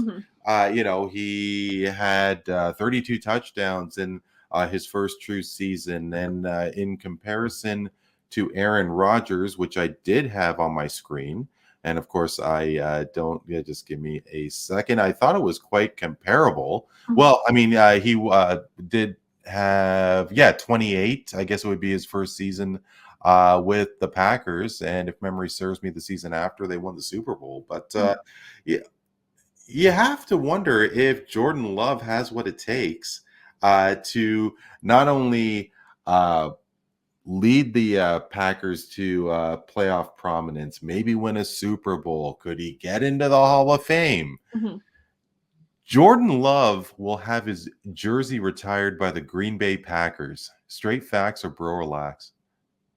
He had 32 touchdowns in his first true season. And in comparison to Aaron Rodgers, which I did have on my screen, and of course, I don't. Yeah, just give me a second. I thought it was quite comparable. Well, I mean, he did have 28. I guess it would be his first season with the Packers, and if memory serves me, the season after they won the Super Bowl. But you have to wonder if Jordan Love has what it takes to not only lead the Packers to playoff prominence, maybe win a Super Bowl. Could he get into the Hall of Fame? Jordan Love will have his jersey retired by the Green Bay Packers. Straight facts or bro relax?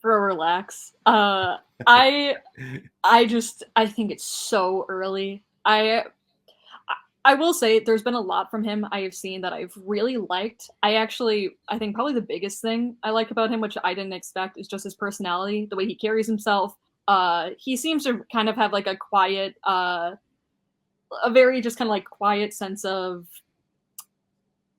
Bro relax. I think it's so early. I will say there's been a lot from him I have seen that I've really liked. I think probably the biggest thing I like about him, which I didn't expect, is just his personality, the way he carries himself. He seems to kind of have like a quiet, a very just kind of like quiet sense of,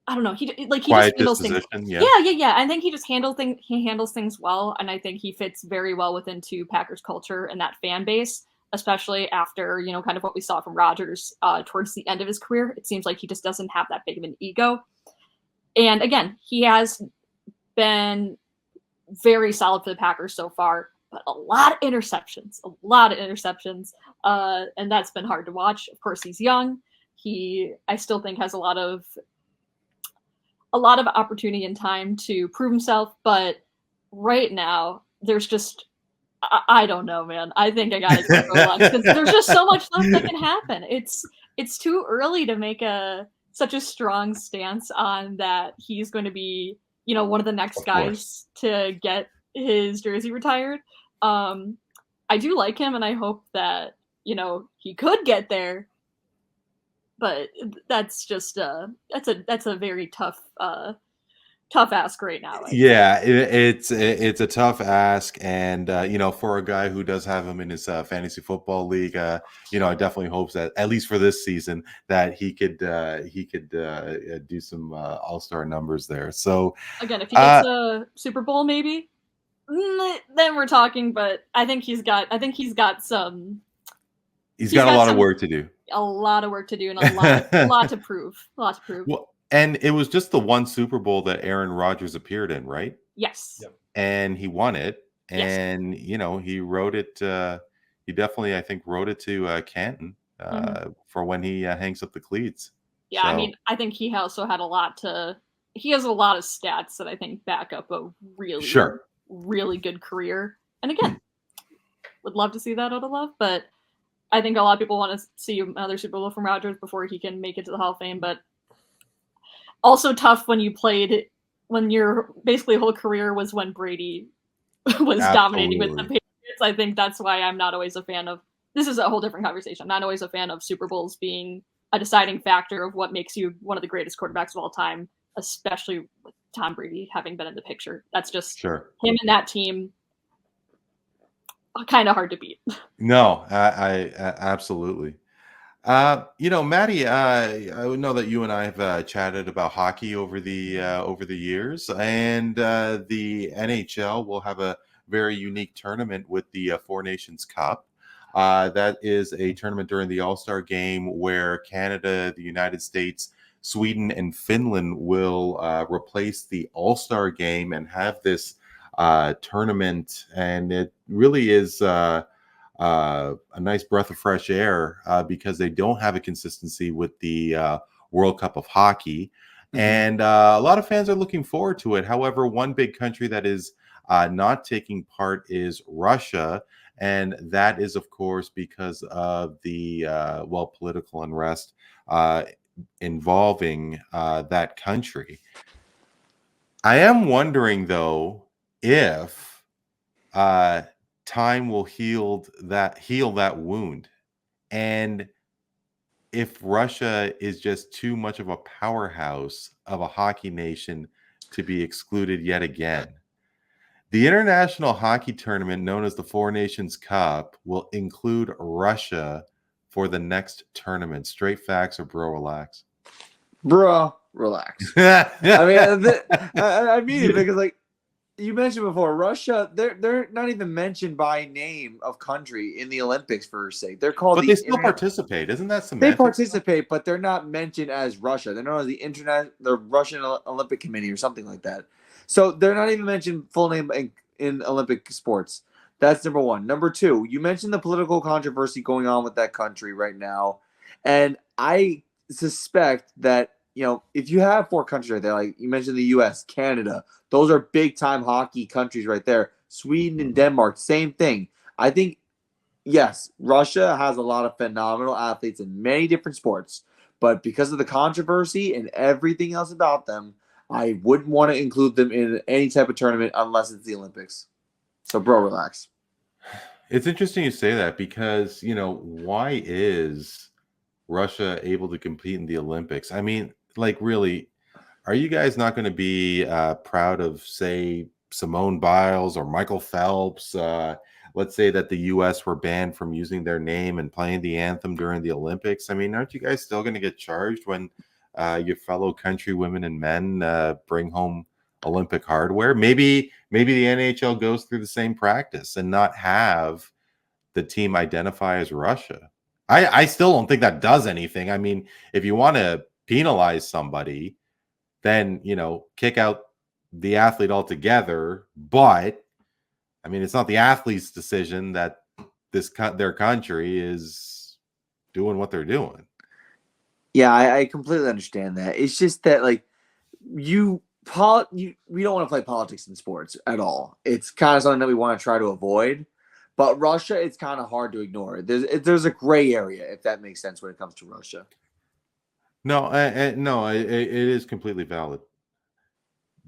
I don't know. He Quiet just handles disposition, things. yeah. I think he just handles things well, and I think he fits very well within Packers culture and that fan base, especially after kind of what we saw from Rodgers towards the end of his career. It seems like he just doesn't have that big of an ego, and again, he has been very solid for the Packers so far, but a lot of interceptions, and that's been hard to watch. Of course, he's young. I still think has a lot of opportunity and time to prove himself, but right now there's just I don't know, man. I think I gotta go relax because there's just so much stuff that can happen. It's too early to make such a strong stance on that he's going to be one of the next guys to get his jersey retired. I do like him, and I hope that he could get there. But that's just that's a very tough ask right now. Yeah, it's a tough ask, and for a guy who does have him in his fantasy football league, I definitely hopes that at least for this season that he could do some all-star numbers there. So again, if he gets a Super Bowl, maybe then we're talking. But I think he's got some. He's got a lot of work to do. A lot of work to do and a lot to prove. Well, and it was just the one Super Bowl that Aaron Rodgers appeared in, right? Yes. Yep. And he won it. Yes. And, he wrote it. He definitely, I think, wrote it to Canton for when he hangs up the cleats. Yeah, so. I mean, I think he also had he has a lot of stats that I think back up a really good career. And again, would love to see that out of Love, but I think a lot of people want to see another Super Bowl from Rodgers before he can make it to the Hall of Fame, but also tough when your basically whole career was when Brady was dominating with the Patriots. I think that's why I'm not always a fan of, this is a whole different conversation. I'm not always a fan of Super Bowls being a deciding factor of what makes you one of the greatest quarterbacks of all time, especially with Tom Brady having been in the picture. That's just him and that team. Kind of hard to beat. No, I absolutely. Maddie, I know that you and I have chatted about hockey over the years, and the NHL will have a very unique tournament with the Four Nations Cup. That is a tournament during the All-Star Game where Canada, the United States, Sweden, and Finland will replace the All-Star Game and have this tournament, and it really is a nice breath of fresh air because they don't have a consistency with the World Cup of Hockey, and a lot of fans are looking forward to it. However, one big country that is not taking part is Russia, and that is, of course, because of the political unrest involving that country. I am wondering, though, if time will heal that wound, and if Russia is just too much of a powerhouse of a hockey nation to be excluded yet again. The international hockey tournament known as the Four Nations Cup will include Russia for the next tournament. Straight facts or bro relax? Bro, relax. I mean, I mean it because, like you mentioned before, Russia, they're not even mentioned by name of country in the Olympics for sake. They're called, but they still participate. Isn't that semantics? They participate, but they're not mentioned as Russia. They're known as the Russian Olympic Committee or something like that. So they're not even mentioned full name in Olympic sports. That's number one. Number two, you mentioned the political controversy going on with that country right now, and I suspect that, if you have four countries right there, like you mentioned the U.S., Canada, those are big-time hockey countries right there. Sweden and Denmark, same thing. I think, yes, Russia has a lot of phenomenal athletes in many different sports, but because of the controversy and everything else about them, I wouldn't want to include them in any type of tournament unless it's the Olympics. So, bro, relax. It's interesting you say that because, why is Russia able to compete in the Olympics? I mean, like, really, are you guys not going to be proud of, say, Simone Biles or Michael Phelps? Let's say that the U.S. were banned from using their name and playing the anthem during the Olympics. I mean, aren't you guys still going to get charged when your fellow country women and men bring home Olympic hardware? Maybe the NHL goes through the same practice and not have the team identify as Russia. I still don't think that does anything. I mean, if you want to penalize somebody, then, kick out the athlete altogether. But, I mean, it's not the athlete's decision that their country is doing what they're doing. Yeah, I completely understand that. It's just that, like, we don't want to play politics in sports at all. It's kind of something that we want to try to avoid. But Russia, it's kind of hard to ignore. There's a gray area, if that makes sense, when it comes to Russia. No, no, it is completely valid.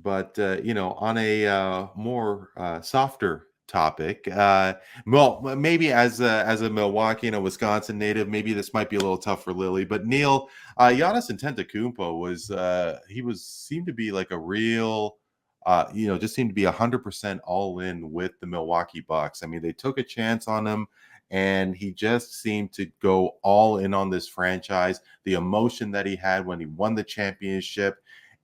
But on a more softer topic. Well, maybe as a Milwaukee and a Wisconsin native, maybe this might be a little tough for Lily. But Neel, Giannis Antetokounmpo seemed to be like a real, just seemed to be 100% all in with the Milwaukee Bucks. I mean, they took a chance on him, and he just seemed to go all in on this franchise. The emotion that he had when he won the championship,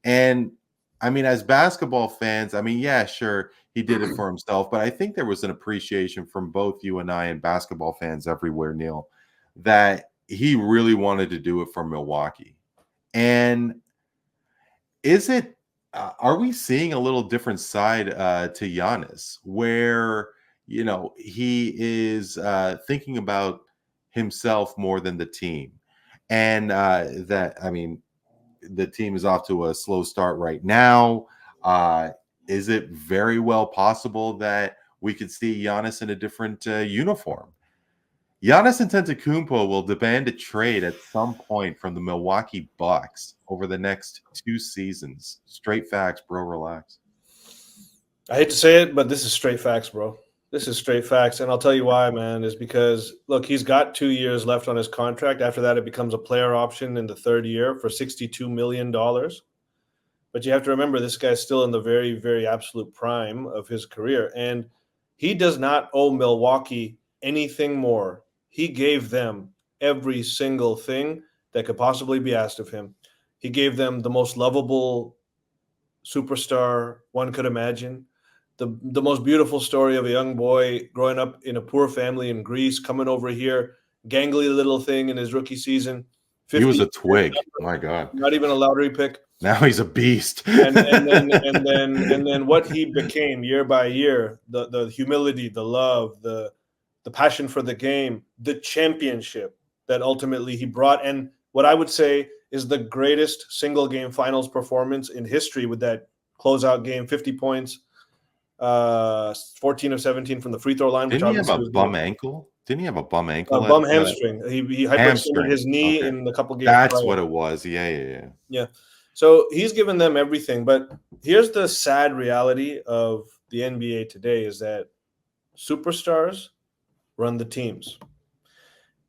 and I mean, as basketball fans, I mean, yeah, sure, he did it for himself, but I think there was an appreciation from both you and I and basketball fans everywhere, Neel, that he really wanted to do it for Milwaukee. And are we seeing a little different side to Giannis, where, he is thinking about himself more than the team? And I mean, the team is off to a slow start right now. Is it very well possible that we could see Giannis in a different uniform? Giannis Antetokounmpo will demand a trade at some point from the Milwaukee Bucks over the next 2 seasons. Straight facts, bro. Relax. I hate to say it, but this is straight facts, bro. This is straight facts. And I'll tell you why, man, is because, look, he's got 2 years left on his contract. After that, it becomes a player option in the 3rd year for $62 million. But you have to remember, this guy's still in the very, very absolute prime of his career. And he does not owe Milwaukee anything more. He gave them every single thing that could possibly be asked of him. He gave them the most lovable superstar one could imagine. The most beautiful story of a young boy growing up in a poor family in Greece, coming over here, gangly little thing in his rookie season. He was a twig. My God. Not even a lottery pick. Now he's a beast. and then what he became year by year, the humility, the love, the passion for the game, the championship that ultimately he brought, and what I would say is the greatest single game finals performance in history with that closeout game, 50 points, 14 of 17 from the free throw line. Didn't he have a bum ankle? Didn't he have a bum ankle? A bum hamstring. He hyperextended his knee in a couple games. That's prior. what it was. Yeah. So he's given them everything. But here's the sad reality of the NBA today is that superstars run the teams.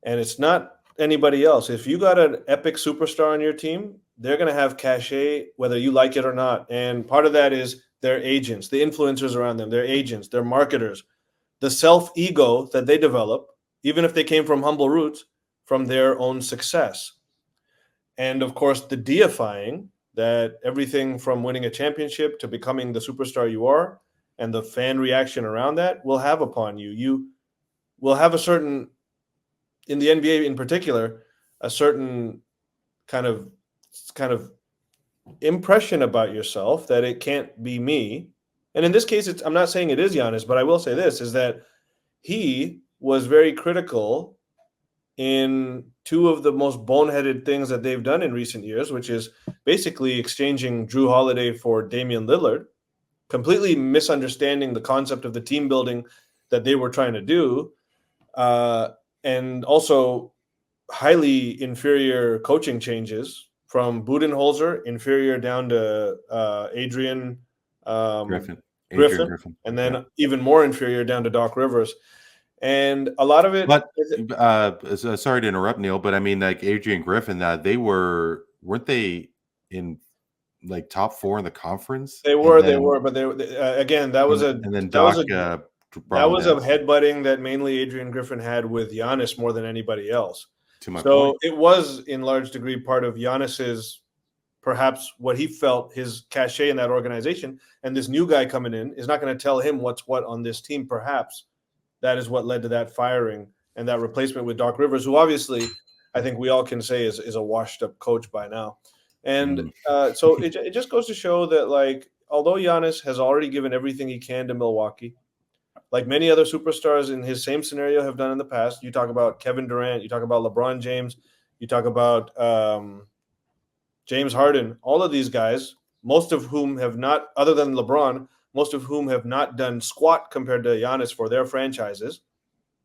And it's not anybody else. If you got an epic superstar on your team, they're going to have cachet whether you like it or not. And part of that is their agents, the influencers around them, their agents, their marketers, the self-ego that they develop, even if they came from humble roots, from their own success. And, of course, the deifying that everything from winning a championship to becoming the superstar you are and the fan reaction around that will have upon you. You will have a certain, in the NBA in particular, a certain kind of impression about yourself that it can't be me. And in this case, I'm not saying it is Giannis, but I will say this, is that he was very critical in 2 of the most boneheaded things that they've done in recent years, which is basically exchanging Drew Holiday for Damian Lillard, completely misunderstanding the concept of the team building that they were trying to do, and also highly inferior coaching changes from Budenholzer, inferior down to Adrian Griffin, and then even more inferior down to Doc Rivers. And a lot of it. But sorry to interrupt, Neel, but I mean, like Adrian Griffin, weren't they in like top 4 in the conference? They were, but they again, that was a headbutting that mainly Adrian Griffin had with Giannis more than anybody else. So it was in large degree part of Giannis's, perhaps what he felt his cachet in that organization, and this new guy coming in is not going to tell him what's what on this team. Perhaps that is what led to that firing and that replacement with Doc Rivers, who obviously I think we all can say is a washed up coach by now. And so it just goes to show that, like, although Giannis has already given everything he can to Milwaukee, like many other superstars in his same scenario have done in the past. You talk about Kevin Durant, you talk about LeBron James, you talk about James Harden, all of these guys, most of whom have not, other than LeBron, most of whom have not done squat compared to Giannis for their franchises,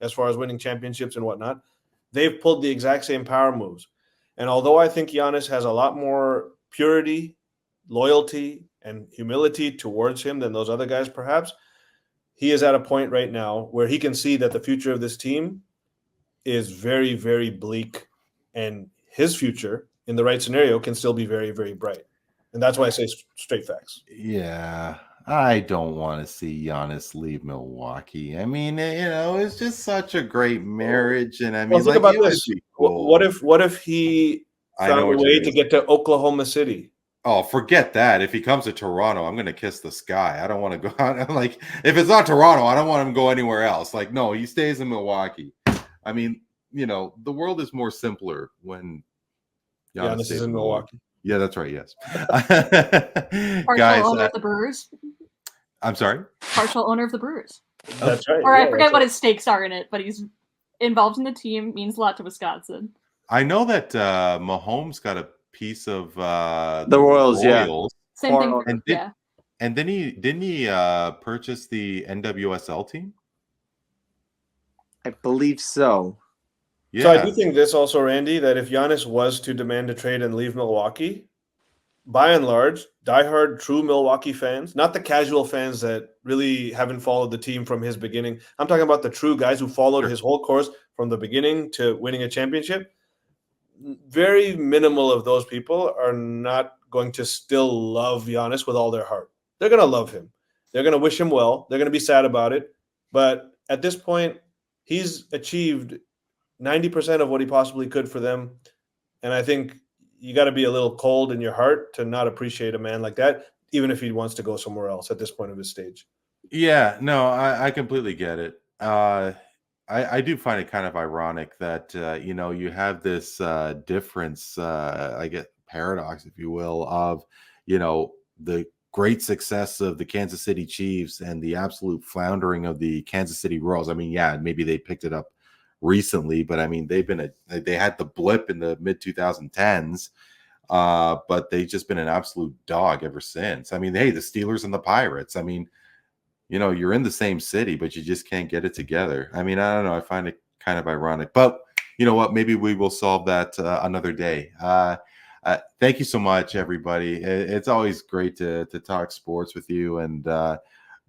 as far as winning championships and whatnot. They've pulled the exact same power moves. And although I think Giannis has a lot more purity, loyalty, and humility towards him than those other guys perhaps, he is at a point right now where he can see that the future of this team is very, very bleak, and his future in the right scenario can still be very, very bright. And that's why I say straight facts. Yeah, I don't want to see Giannis leave Milwaukee. I mean, it's just such a great marriage, and I mean, Well, think like, about it would this. be cool. What if he I know found a what you're way gonna to say. get to Oklahoma City? Oh, forget that. If he comes to Toronto, I'm gonna kiss the sky. I don't want to go out. Like, if it's not Toronto, I don't want him to go anywhere else. Like, no, he stays in Milwaukee. I mean, the world is more simpler when Giannis Giannis stays is in Milwaukee. Yeah, that's right. Yes, Partial guys. owner of the Brewers. I'm sorry. Partial owner of the Brewers. That's right. Or yeah, I forget what his stakes are in it, but he's involved in the team, means a lot to Wisconsin. I know that Mahomes got a piece of The Royals, yeah. Same thing. Part owner. Yeah. And then didn't he purchase the NWSL team? I believe so. Yeah. So I do think this also, Randy, that if Giannis was to demand a trade and leave Milwaukee, by and large, diehard true Milwaukee fans, not the casual fans that really haven't followed the team from his beginning. I'm talking about the true guys who followed his whole course from the beginning to winning a championship. Very minimal of those people are not going to still love Giannis with all their heart. They're going to love him. They're going to wish him well. They're going to be sad about it. But at this point, he's achieved 90% of what he possibly could for them. And I think you got to be a little cold in your heart to not appreciate a man like that, even if he wants to go somewhere else at this point of his stage. Yeah, no, I completely get it. I do find it kind of ironic that you have this difference, I get paradox, if you will, of the great success of the Kansas City Chiefs and the absolute floundering of the Kansas City Royals. I mean, yeah, maybe they picked it up recently, but I mean, they had the blip in the mid 2010s, but they've just been an absolute dog ever since. I mean, hey, the Steelers and the Pirates. I mean, you're in the same city, but you just can't get it together. I mean, I don't know. I find it kind of ironic, but you know what? Maybe we will solve that another day. Thank you so much, everybody. It's always great to talk sports with you, and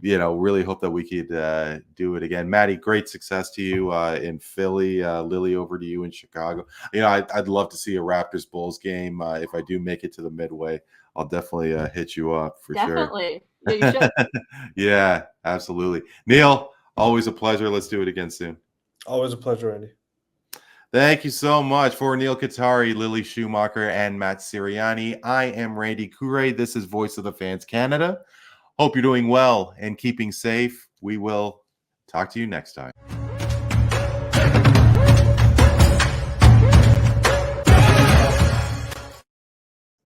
really hope that we could do it again. Maddie, great success to you in Philly. Lily, over to you in Chicago. I'd love to see a Raptors Bulls game. If I do make it to the Midway, I'll definitely hit you up for sure. Definitely. Yeah, you should. Yeah, absolutely. Neel, always a pleasure. Let's do it again soon. Always a pleasure, Andy. Thank you so much. For Neel Katarey, Lily Schumacher, and Matt Siriani, I am Randy Kure. This is Voice of the Fans Canada. Hope you're doing well and keeping safe. We will talk to you next time.